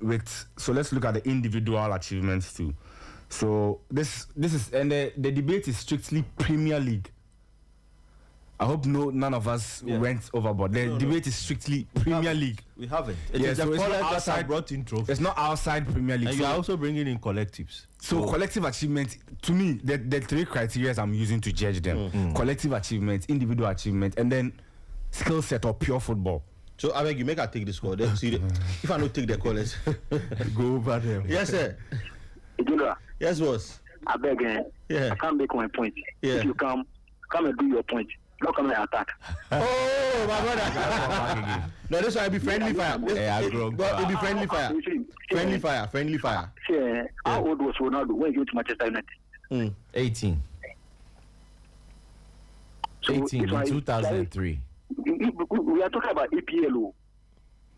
so let's look at the individual achievements too. So this is, and the debate is strictly Premier League. I hope none of us went overboard. The debate is strictly Premier League. We haven't. Yes, so it's not outside brought in trophies. It's not outside Premier League. And you are also bringing in collectives. So collective achievement, to me, the 3 criteria I'm using to judge them: collective achievement, individual achievement, and then skill set or pure football. So I beg you, make her take the score. See, if I don't take the call, let's go over them. Yes, sir. Yes, boss. I beg, I can't make my point. If you come and do your point. Don't come and attack. Oh, my brother. No, this one will be friendly fire. It will be friendly fire. Friendly fire. How old was Ronaldo when he went to Manchester United? 18. So 18 in 2003. We are talking about EPL.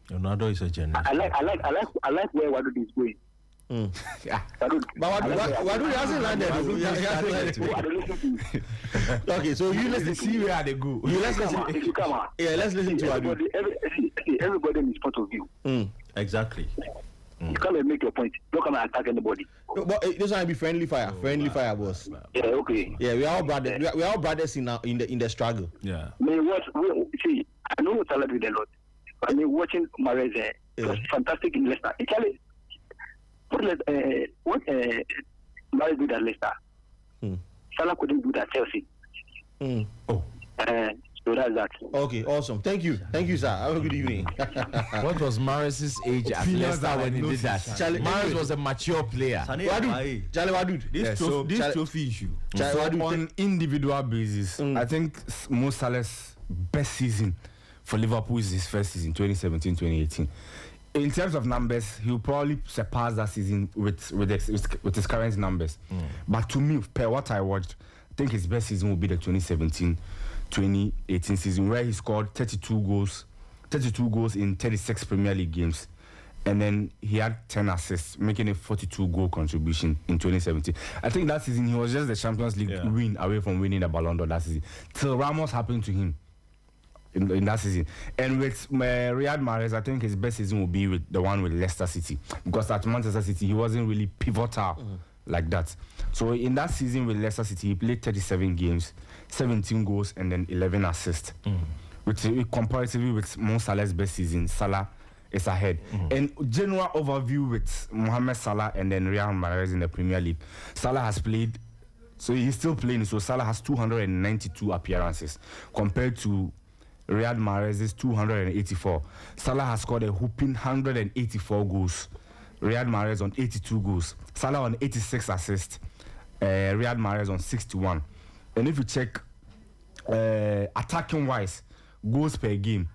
Ronaldo is a general. I like where Wadud is going. But Wadud hasn't landed. Okay, so you let's see where they go. Let's listen to Wadud. Everybody in his point of view. Exactly. You come and make your point. Don't come and attack anybody. But this one will be friendly fire. Friendly fire, boss. Yeah, okay. Yeah, we are all brothers. We are all brothers in the struggle. Yeah. See, I know what Salah did a lot. I mean, watching Mahrez, it was fantastic in Leicester. Italy. What Mahrez did at Leicester, Salah couldn't do that at Chelsea. So that's that. Okay, awesome. Thank you, sir. Have a good evening. What was Mahrez's age at Leicester when he did that? Mahrez was a mature player. Wadud. This trophy issue. So on individual basis, I think Mo Salah's best season for Liverpool is his first season, 2017-2018. In terms of numbers, he'll probably surpass that season with his current numbers. But to me, per what I watched, I think his best season will be the 2017-2018 season, where he scored 32 goals in 36 Premier League games, and then he had 10 assists, making a 42 goal contribution in 2017. I think that season he was just the Champions League win away from winning the Ballon d'Or that season. Till Ramos happened to him in that season. And with Riyad Mahrez, I think his best season will be with the one with Leicester City, because at Manchester City he wasn't really pivotal like that. So in that season with Leicester City, he played 37 games, 17 goals, and then 11 assists. Which comparatively with Mo Salah's best season, Salah is ahead. And general overview with Mohammed Salah and then Riyad Mahrez in the Premier League. Salah has played, so he's still playing. So Salah has 292 appearances compared to Riyad Mahrez's 284. Salah has scored a whooping 184 goals. Riyad Mahrez on 82 goals. Salah on 86 assists. Riyad Mahrez on 61. And if you check attacking wise, goals per game,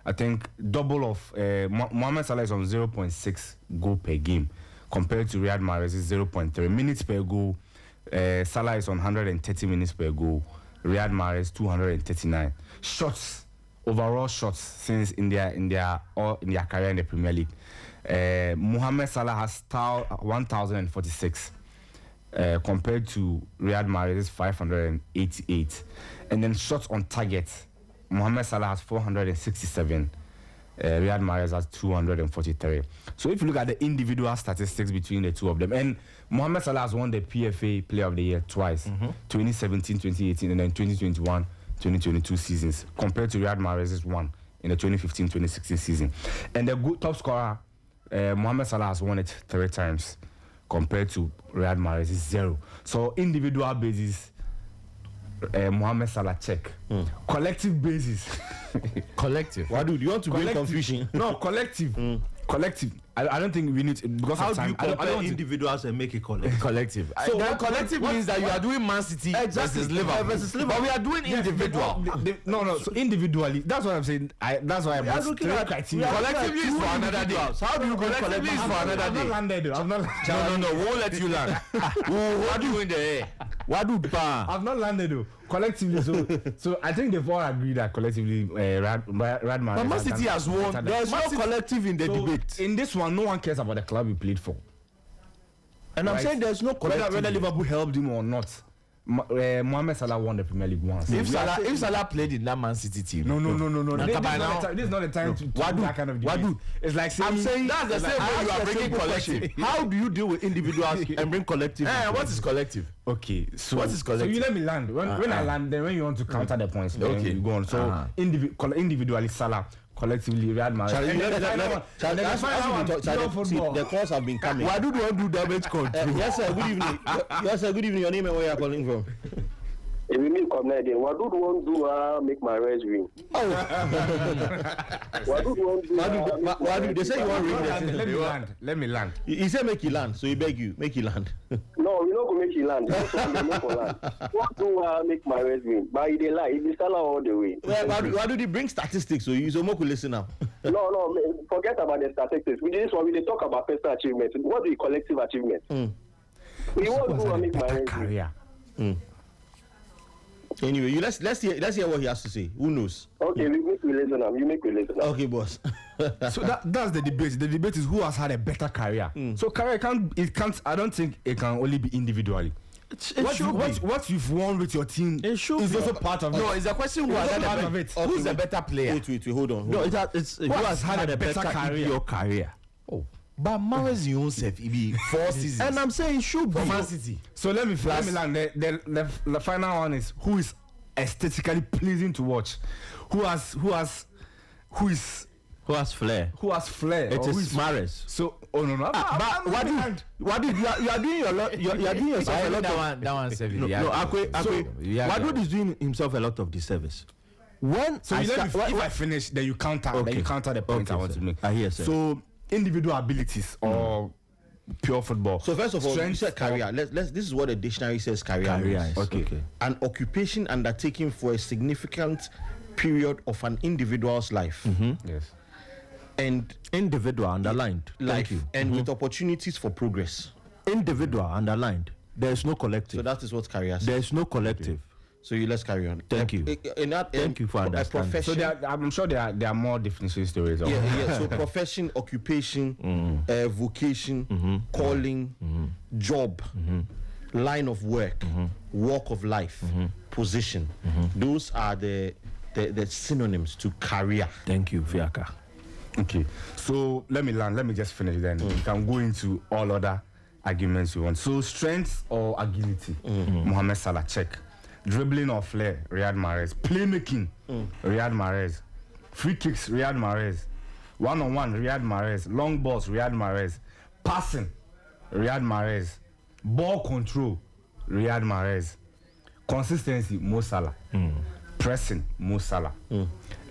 I think double of Mohamed Salah is on 0.6 goal per game compared to Riyad Mahrez's 0.3 minutes per goal. Salah is on 130 minutes per goal. Riyad Mahrez 239 shots, overall shots since in their career in the Premier League. Mohamed Salah has 1,046 compared to Riyad Mahrez's 588, and then shots on target, Mohamed Salah has 467. Riyad Mahrez has 243. So if you look at the individual statistics between the two of them, and Mohamed Salah has won the PFA Player of the Year twice, 2017, 2018, and then 2021, 2022 seasons, compared to Riyad Mahrez's one in the 2015, 2016 season. And the good top scorer, Mohamed Salah has won it 3 times, compared to Riyad Mahrez's 0. So individual basis, Mohamed Salah check. Collective basis. Collective. Why do you want to bring confusion? No, collective. Collective. I don't think we need to, because How of time. do you compare individuals and make it collective? Collective. So then collective means that you are doing Man City versus Liverpool. But we are doing individual. No. So individually, that's what I'm saying. That's why I'm looking at criteria. Collectively is for another day. How do you go Collectively is for another I've not day. landed. I've not. No. We won't let you land. What do you in the air? What do ba? I've not landed though. Collectively, so I think they've all agreed that collectively, Riyad Mahrez. But Man City has won. There's no collective in the debate. In this one, no one cares about the club he played for. And I'm Right. saying there's no collective. Whether Liverpool helped him or not, Mohamed Salah won the Premier League once. If Salah played in that Man City team. No. Now, This is not the time to What do- that kind of what debate. do- It's like saying, I'm saying that's the same way you are bringing collective. How do you deal with individuals and bring collective? What is collective? okay, so What is collective? So you let me land. When I land, then when you want to counter the points, then Okay. you go on. So individually Salah, collectively Riyad Mahrez. Charlie, And then the final one, pure football. the calls have been coming. Why do you want to do damage control? Yes, sir. Good evening. Yes, sir. Good evening. Your name and where you are calling from? If we mean comedy, what do you want to make my race win? What do you want to Why do they say you want to ring Let me land. He said make you land, so he beg you make you land. No, we not going to make you land. That's what we make for land. What do make my race win? But they lie. It is Salah all the way. Why do they bring statistics? So you so more could listen now. No, forget about the statistics. We this one we dey talk about personal achievements. What is collective achievement? We want to make my race win. Career. Anyway, let's hear what he has to say. Who knows? Okay, we make we listen now. You make we listen now. Okay, boss. So that's the debate. The debate is who has had a better career. So career can't. I don't think it can only be individually. What you've won with your team It should is be. also part of it. No, it's a question who has It's had part a of it. Who's the better player? Wait, hold on. No, it's who has had a better career in your career. Oh, but Mahrez himself, he be 4 seasons. And I'm saying it should be. Man City. So let me land. The final one is who is aesthetically pleasing to watch, who has flair? flair. It or who is Mahrez. So no. But what did you are doing your lot? You are doing yourself a lot of. That one said No, Akwe. Wadud is doing himself a lot of disservice. When So if I finish, then you counter. Okay. Then you counter the point Okay, I want sir. to make. I hear, sir. So individual abilities or pure football. So first of all, you Strength said career. Let's. This is what the dictionary says. Career means. Okay. An occupation undertaken for a significant period of an individual's life. Yes. And Individual underlined. life Thank you. and with opportunities for progress. Individual underlined. There is no collective. So that is what career says. There is no collective. So let's carry on. Thank you. Thank you for understanding. So I'm sure there are more definitions to it. Yeah. So profession, occupation, vocation, calling, job, line of work, walk of life, position. Those are the synonyms to career. Thank you, Fiaka. Okay. So let me just finish then. We can go into all other arguments you want. So strength or agility, Mohammed Salah, check. Dribbling or flair, Riyad Mahrez. Playmaking, Riyad Mahrez. Free kicks, Riyad Mahrez. One-on-one, Riyad Mahrez. Long balls, Riyad Mahrez. Passing, Riyad Mahrez. Ball control, Riyad Mahrez. Consistency, Mo Salah. Pressing, Mo Salah.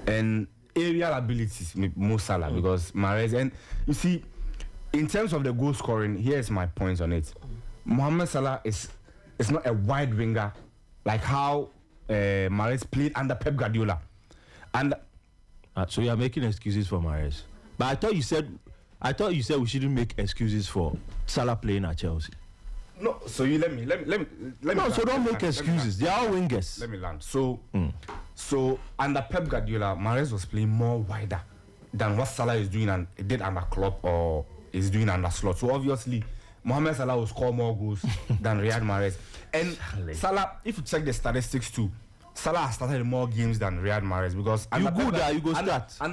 And aerial abilities, Mo Salah, because Mahrez. And you see, in terms of the goal scoring, here's my points on it. Mohammed Salah is not a wide winger like how Mahrez played under Pep Guardiola. And so you are making excuses for Mahrez. But I thought you said we shouldn't make excuses for Salah playing at Chelsea. No, so you let me. No, so don't make excuses. They are all wingers. Let me land. So under Pep Guardiola, Mahrez was playing more wider than what Salah is doing and did under Klopp or is doing under Slot. So obviously, Mohammed Salah will score more goals than Riyad Mahrez. And Salah, if you check the statistics too, Salah has started more games than Riyad Mahrez because under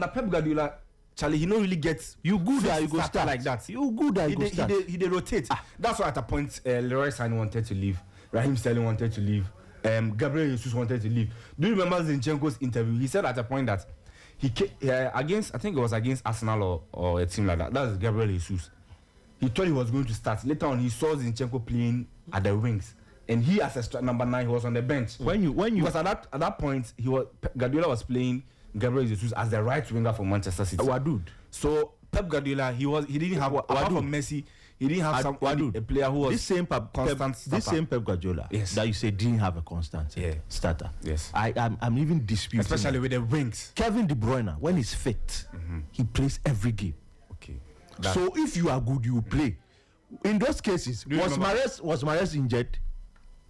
Pep Guardiola, Charlie, he don't really get you go start like that. You good at go start. He rotate. That's why at a point Leroy Sané wanted to leave, Raheem Sterling wanted to leave, Gabriel Jesus wanted to leave. Do you remember Zinchenko's interview? He said at a point that he against, I think it was against Arsenal or a team like that. That's Gabriel Jesus. He thought he was going to start. Later on, he saw Zinchenko playing at the wings, and he as a number 9, he was on the bench. When you because at that point, Guardiola was playing Gabriel Jesus as the right winger for Manchester City. Wadud. So Pep Guardiola, he didn't have apart from Messi, he didn't have a player who was this same Pep Guardiola that you say didn't have a constant starter. Yes, I'm even disputing, especially with the wings. Kevin De Bruyne, when he's fit, he plays every game. Okay. So if you are good, you play. In those cases, was Mahrez injured?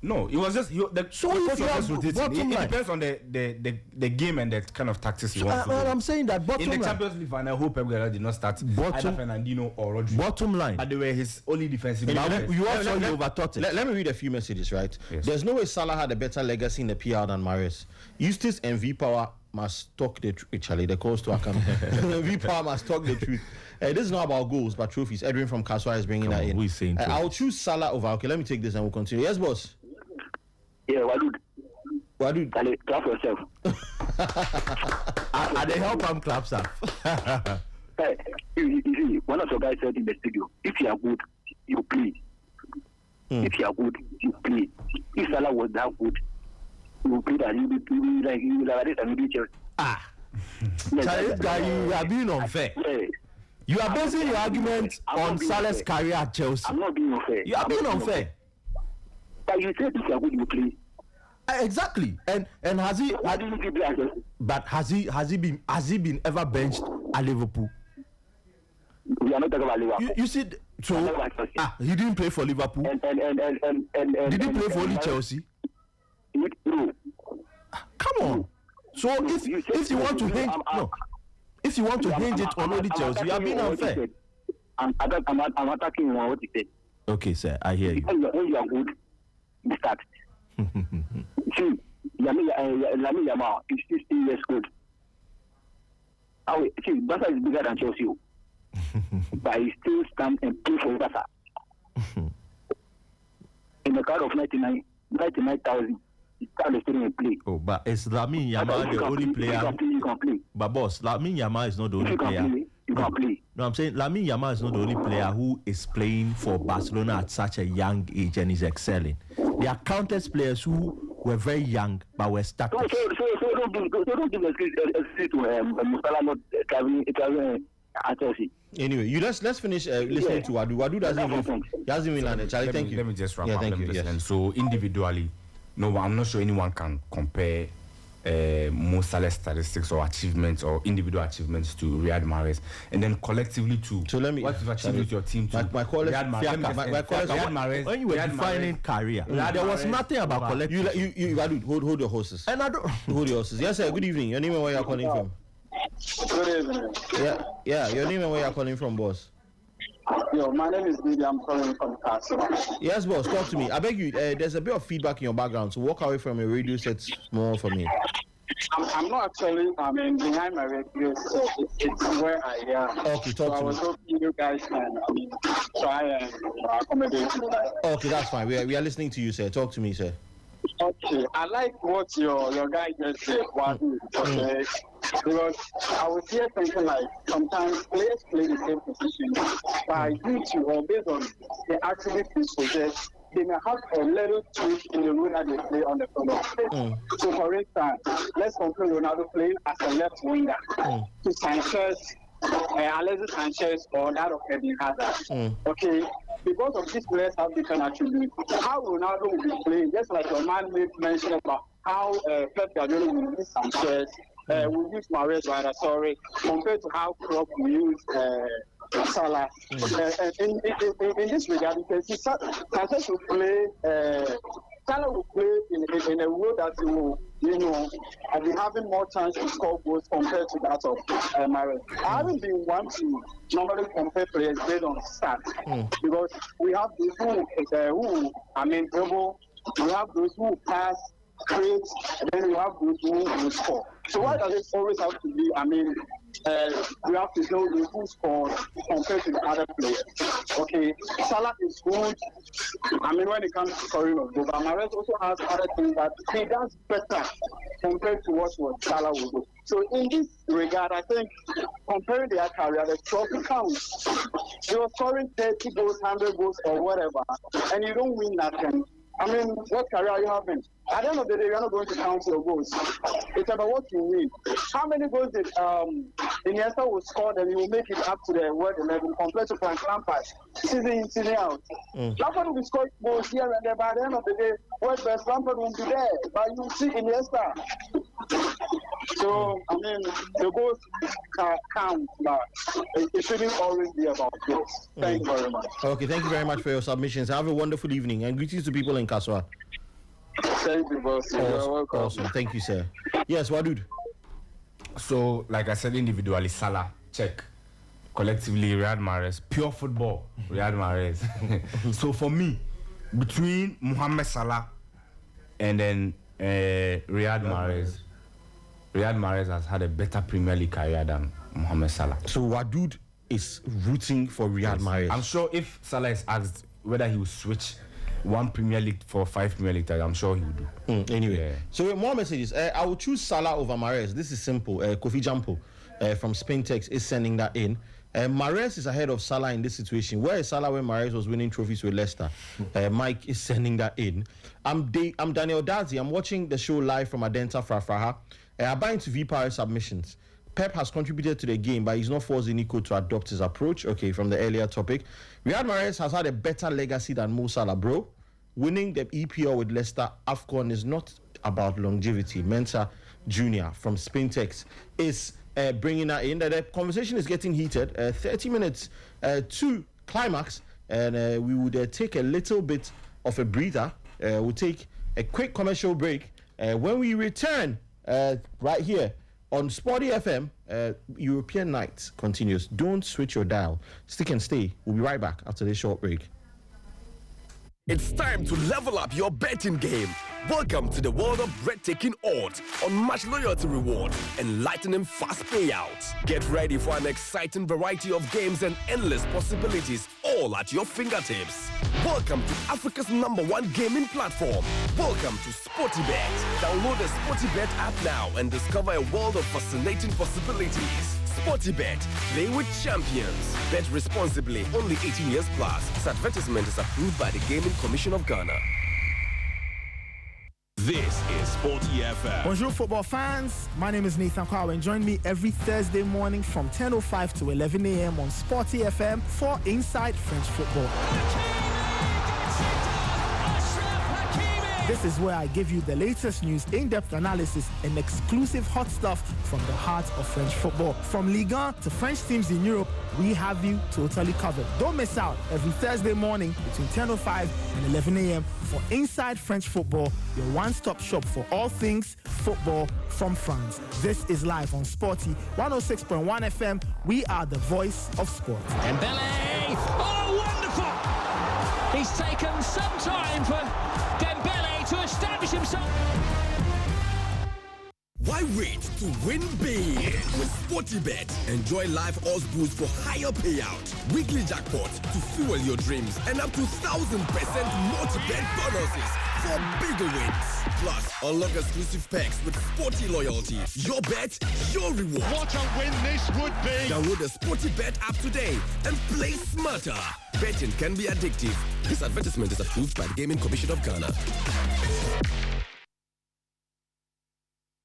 No, it was just it depends on the game and the kind of tactics he wants to do. I'm saying that in the Champions League final, I hope Pep Guardiola did not start either Fernandinho or Rodri. Bottom line, but they were his only defensive. You overthought it. Let me read a few messages. Right, there's no way Salah had a better legacy in the PR than Mahrez. Eustace and V Power must talk the truth. Charlie, the calls to account. V Power must talk the truth. This is not about goals but trophies. Edwin from Kaswa is bringing that in. Who is saying I'll choose Salah over. Okay, let me take this and we'll continue. Yes, boss. Yeah, Wadud. Clap yourself. I help him clap, sir. Hey, you see, one of your guys said in the studio, if you are good, you play. If you are good, you play. If Salah was that good, you play that you will like this and you do Charlie, you are being unfair. You are basing your argument on Salah's career at Chelsea. I'm not being unfair. You are being unfair. But you said if you are good, you play. Exactly. And has he? But has he been ever benched at Liverpool? We are not talking about Liverpool. You see, so he didn't play for Liverpool. And did he play for only Chelsea? No. Come on. So if you want to hinge, if you want to hinge it on only Chelsea, you are being unfair. I'm attacking what he said. Okay, sir, I hear you. When you are good, you start. See, Lamine Yamal is 16 years old. See, Barca is bigger than Chelsea, but he still stand and play for Barca. In the crowd of 99,000, he started staying and play. Oh, but is Lamine Yamal the only player? You can play. But boss, Lamine Yamal is not the only player. You can play. No, I'm saying Lamine Yamal is not the only player who is playing for Barcelona at such a young age and is excelling. There are countless players who were very young but were stuck. So don't give excuse to Salah not traveling at Chelsea. Anyway, let's finish listening to Wadu. Wadu doesn't even land. Charlie, thank you. Let me just wrap up. Thank you. So individually, no, I'm not sure anyone can compare Mo Salah statistics or achievements or individual achievements to Riyad Mahrez, and then collectively to what you've achieved with your team to Riyad Mahrez. When you were defining career, there was nothing about collective. You hold your horses. And I don't hold your horses. Yes, sir. Good evening. Your name and where you're calling from? Good evening. Yeah. Your name and where you're calling from, boss? Yo, my name is Billy. I'm calling from Castle. Yes, boss. Talk to me. I beg you. There's a bit of feedback in your background, so walk away from your radio set more for me. I'm not actually. Behind my radio, so it's where I am. Okay, talk to me. I was hoping you guys can try and accommodate me. Okay, that's fine. We are listening to you, sir. Talk to me, sir. Okay, I like what your guy just said. Okay, because I was here thinking like sometimes players play the same position by duty or based on the activities possessed. They may have a little tweak in the role that they play on the field. So, for instance, let's compare Ronaldo playing as a left winger to Sanchez, Alexis Sanchez, or that of Eden Hazard. Okay, because of these players have different attributes. How Ronaldo will be playing, just like your man made mention about how Pep Guardiola will use Sanchez, will use Mahrez compared to how Klopp will use Salah. In this regard, you can see Sanchez will play. Salah will play in a role that will, be having more chance to score goals compared to that of Mahrez. I haven't been one to normally compare players based on stats because we have those who dribble, we have those who pass, create, and then we have those who score. So why does it always have to be? We have to know who scores compared to the other players. Okay, Salah is good. When it comes to scoring of goals, Mahrez also has other things that he does better compared to what Salah will do. So in this regard, I think comparing their career, the trophy counts. You're scoring 30 goals, 100 goals, or whatever, and you don't win nothing. What career are you having? At the end of the day, you're not going to count your goals. It's about what you win. How many goals did Iniesta will score, then he will make it up to the World 11 compared to Frank Lampard, season in, season out. Lampard will score goals here and there, but at the end of the day, World Best Lampard will be there, but you see Iniesta. So, the goals count, but it shouldn't always be about goals. Thank you very much. Okay, thank you very much for your submissions. Have a wonderful evening, and greetings to people in Kaswa. Thank you, boss. You're welcome. Awesome. Thank you, sir. Yes, Wadud. So, like I said, individually, Salah, check. Collectively, Riyad Mahrez. Pure football, Riyad Mahrez. So, for me, between Mohammed Salah and then Riyad Mahrez has had a better Premier League career than Mohammed Salah. So, Wadud is rooting for Riyad Mahrez. I'm sure if Salah is asked whether he will switch one Premier League for 5 Premier League titles, I'm sure he will do. Anyway, so more messages. I will choose Salah over Mahrez. This is simple. Kofi Jampo from Spintex is sending that in. Mahrez is ahead of Salah in this situation. Where is Salah when Mahrez was winning trophies with Leicester? Mike is sending that in. I'm Daniel Dazi. I'm watching the show live from Adenta Frafraha. I'm buying to V-Power submissions. Pep has contributed to the game, but he's not forcing Nico to adopt his approach. Okay, from the earlier topic. Riyad Mahrez has had a better legacy than Mo Salah, bro. Winning the EPL with Leicester AFCON is not about longevity. Mensa Jr. from Spintex is bringing that in. The conversation is getting heated. 30 minutes to climax, and we would take a little bit of a breather. We'll take a quick commercial break. When we return, right here on SportyFM, European Night continues. Don't switch your dial. Stick and stay. We'll be right back after this short break. It's time to level up your betting game. Welcome to the world of breathtaking odds, unmatched loyalty rewards, and lightning fast payouts. Get ready for an exciting variety of games and endless possibilities, all at your fingertips. Welcome to Africa's #1 gaming platform. Welcome to SportyBet. Download the SportyBet app now and discover a world of fascinating possibilities. SportyBet. Play with champions. Bet responsibly. Only 18 years plus. This advertisement is approved by the Gaming Commission of Ghana. This is SportyFM. Bonjour, football fans. My name is Nathan Kwawe, and join me every Thursday morning from 10:05 to 11 a.m. on SportyFM for Inside French Football. This is where I give you the latest news, in-depth analysis, and exclusive hot stuff from the heart of French football. From Ligue 1 to French teams in Europe, we have you totally covered. Don't miss out every Thursday morning between 10:05 and 11 a.m. for Inside French Football, your one-stop shop for all things football from France. This is live on Sporty 106.1 FM. We are the voice of sport. Dembele! Oh, wonderful! He's taken some time for Dembele to establish himself. Why wait to win big with SportyBet? Enjoy live odds boosts for higher payout, weekly jackpots to fuel your dreams, and up to 1,000% multi-bet bonuses for bigger wins. Plus, unlock exclusive packs with Sporty Loyalty. Your bet, your reward. What a win this would be! Download the SportyBet app today and play smarter. Betting can be addictive. This advertisement is approved by the Gaming Commission of Ghana.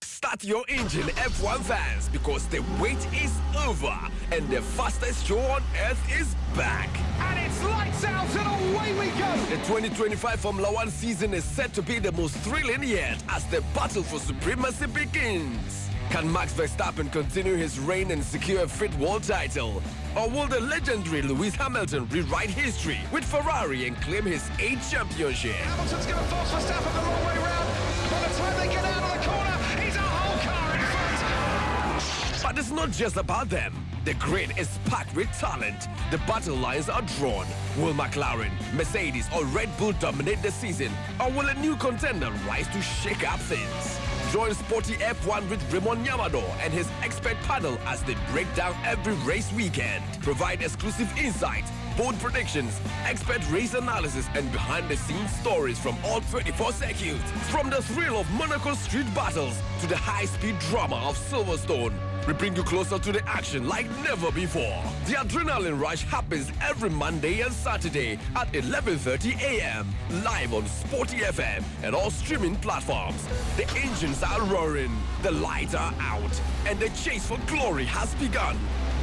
Start your engine, F1 fans, because the wait is over and the fastest show on earth is back. And it's lights out and away we go! The 2025 Formula One season is set to be the most thrilling yet as the battle for supremacy begins. Can Max Verstappen continue his reign and secure a fifth world title? Or will the legendary Lewis Hamilton rewrite history with Ferrari and claim his 8th championship? Hamilton's going to force Verstappen the wrong way round. By the time they get out of the corner, he's a whole car in front. But it's not just about them. The grid is packed with talent. The battle lines are drawn. Will McLaren, Mercedes or Red Bull dominate the season? Or will a new contender rise to shake up things? Join Sporty F1 with Raymond Yamado and his expert panel as they break down every race weekend. Provide exclusive insights, bold predictions, expert race analysis, and behind-the-scenes stories from all 24 circuits. From the thrill of Monaco street battles to the high-speed drama of Silverstone, we bring you closer to the action like never before. The adrenaline rush happens every Monday and Saturday at 11:30 a.m. live on SportyFM and all streaming platforms. The engines are roaring, the lights are out, and the chase for glory has begun.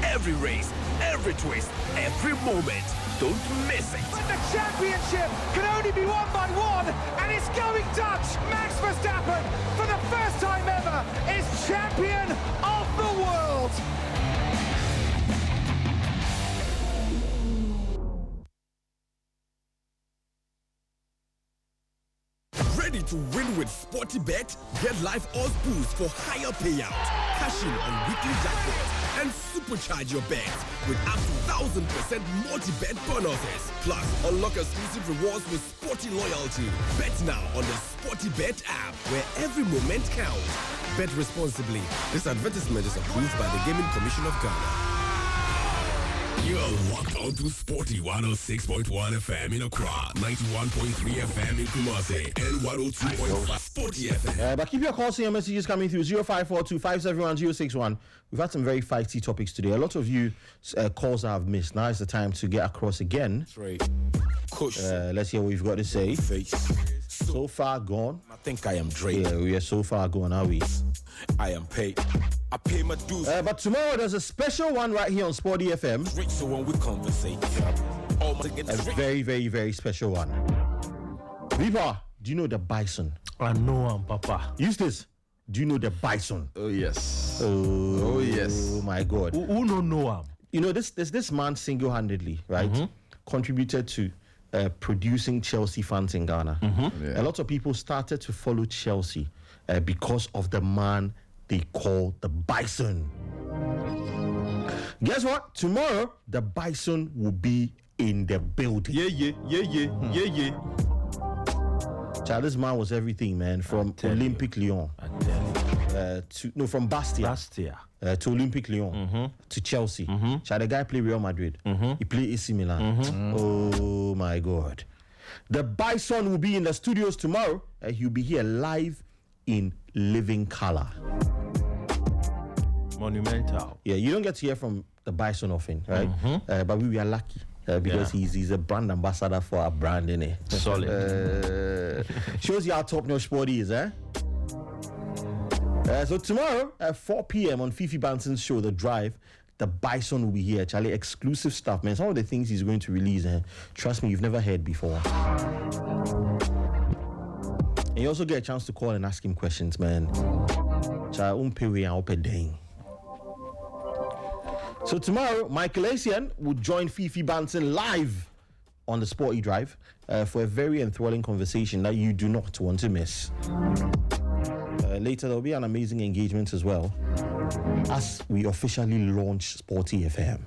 Every race, every twist, every moment. Don't miss it. But the championship can only be won by one, and it's going Dutch. Max Verstappen, for the first time ever, is champion of the world. Ready to win with SportyBet? Get live odds boosts for higher payout, cash in on weekly jackpots, and supercharge your bets with up to 1,000% multi-bet bonuses. Plus, unlock exclusive rewards with Sporty Loyalty. Bet now on the SportyBet app, where every moment counts. Bet responsibly. This advertisement is approved by the Gaming Commission of Ghana. You're locked on to Sporty 106.1 FM in Accra, 91.3 FM in Kumasi, and 102.5 Sporty FM. But keep your calls and your messages coming through 0542 571 061. We've had some very fighty topics today. A lot of you calls I have missed. Now is the time to get across again. Let's hear what you've got to say. So far gone. I think I am Drake. Yeah, we are so far gone, are we? I am paid. I pay my dues. But tomorrow there's a special one right here on Sporty FM. So when we conversate, a very, very, very special one. Viva, do you know the bison? I know, Papa. Use this. Do you know the bison? Oh yes. Oh yes. Oh my God. Who don't know him? You know this man single-handedly, right, contributed to producing Chelsea fans in Ghana. A lot of people started to follow Chelsea because of the man they call the bison. Guess what? Tomorrow the bison will be in the building. Yeah. Child, this man was everything, man. From Olympique Lyon, from Bastia, to Olympique Lyon, to Chelsea. Child, the guy played Real Madrid. He played AC Milan. Oh my God! The bison will be in the studios tomorrow. He'll be here live in living color. Monumental. Yeah, you don't get to hear from the bison often, right? But we are lucky. Because he's a brand ambassador for our brand, innit? Solid. Shows you how top-notch Sporty is, eh? So tomorrow at 4 p.m. on Fifi Banson's show, The Drive, the bison will be here. Charlie, exclusive stuff, man. Some of the things he's going to release, trust me, you've never heard before. And you also get a chance to call and ask him questions, man. So tomorrow, Michael Asian will join Fifi Banton live on the Sporty Drive for a very enthralling conversation that you do not want to miss. Later, there'll be an amazing engagement as well as we officially launch SportyFM.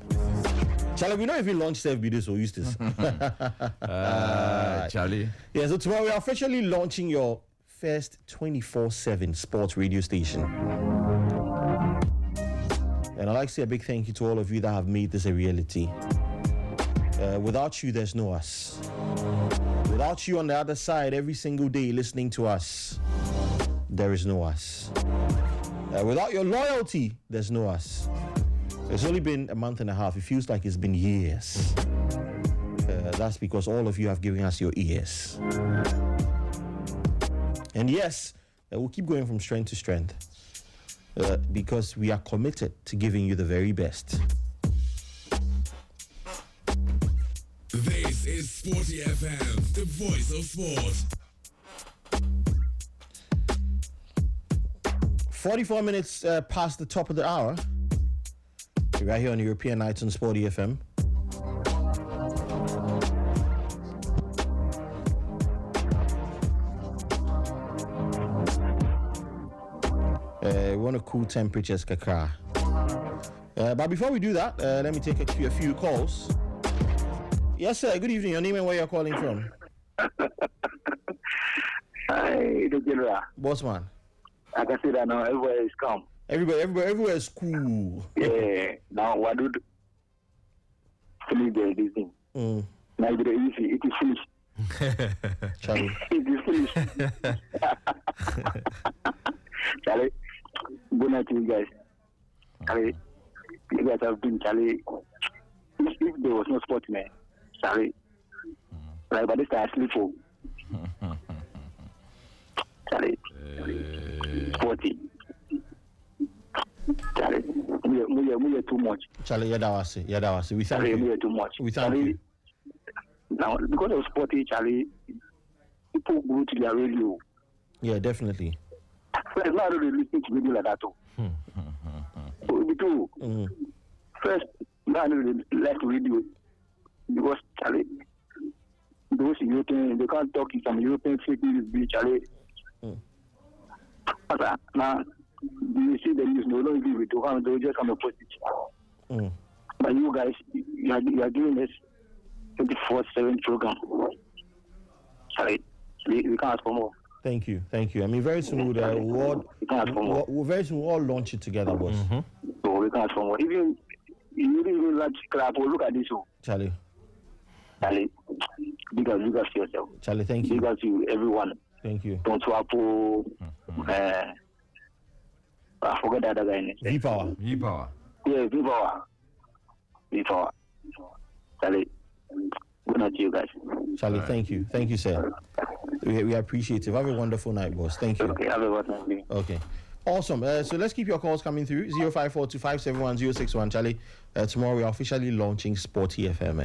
Charlie, we know if we launch FB or use this. Charlie. Yeah, so tomorrow we are officially launching your first 24/7 sports radio station. And I'd like to say a big thank you to all of you that have made this a reality. Without you, there's no us. Without you on the other side every single day listening to us, there is no us. Without your loyalty, there's no us. It's only been a month and a half. It feels like it's been years. That's because all of you have given us your ears. And yes, we'll keep going from strength to strength because we are committed to giving you the very best. This is SportyFM, the voice of sport. 44 minutes past the top of the hour. We're right here on European Nights on SportyFM. We want to cool temperatures, kakra. But before we do that, let me take a few calls. Yes, sir. Good evening. Your name and where you're calling from? Hi, the general. Boss man. I can say that now. Everywhere is calm. Everywhere is cool. Yeah. Now, what do finish this thing? Now, it is finished. Charlie. It is finished. Charlie, good night to you guys. Charlie, you guys have been, Charlie. If there was no sport, man, Charlie, like, but this time I sleep for. Charlie, sporty. Charlie, we are too much. Charlie, Yadawasi. We thank Charlie, you. We are too much. We thank Charlie, you. Now, because of sporty, Charlie, people go to their radio. Yeah, definitely. First, not really listening to radio like that, too. First, not really like radio because, Charlie, those European, they can't talk in some European fake news, Charlie. But now, you see the news, no longer give it to them, they just come and post it. But you guys, you are doing this 24/7 program. Sorry, we can't ask for more. Thank you. I mean, very soon we'll very soon all launch it together, boss. So we can't ask for more. Even you even like crap. Look at this one, Charlie, big up to yourself. Charlie, thank you. Big up to everyone. Thank you. Don't swap. I forgot that other guy. V-Power. Yeah, V-Power. Charlie, good night to you guys. Charlie, thank you. Thank you, sir. We appreciate it. Have a wonderful night, boss. Thank you. Okay, have a wonderful night. Okay. Awesome. So let's keep your calls coming through. 05425710661. Charlie, tomorrow we are officially launching SportyFM.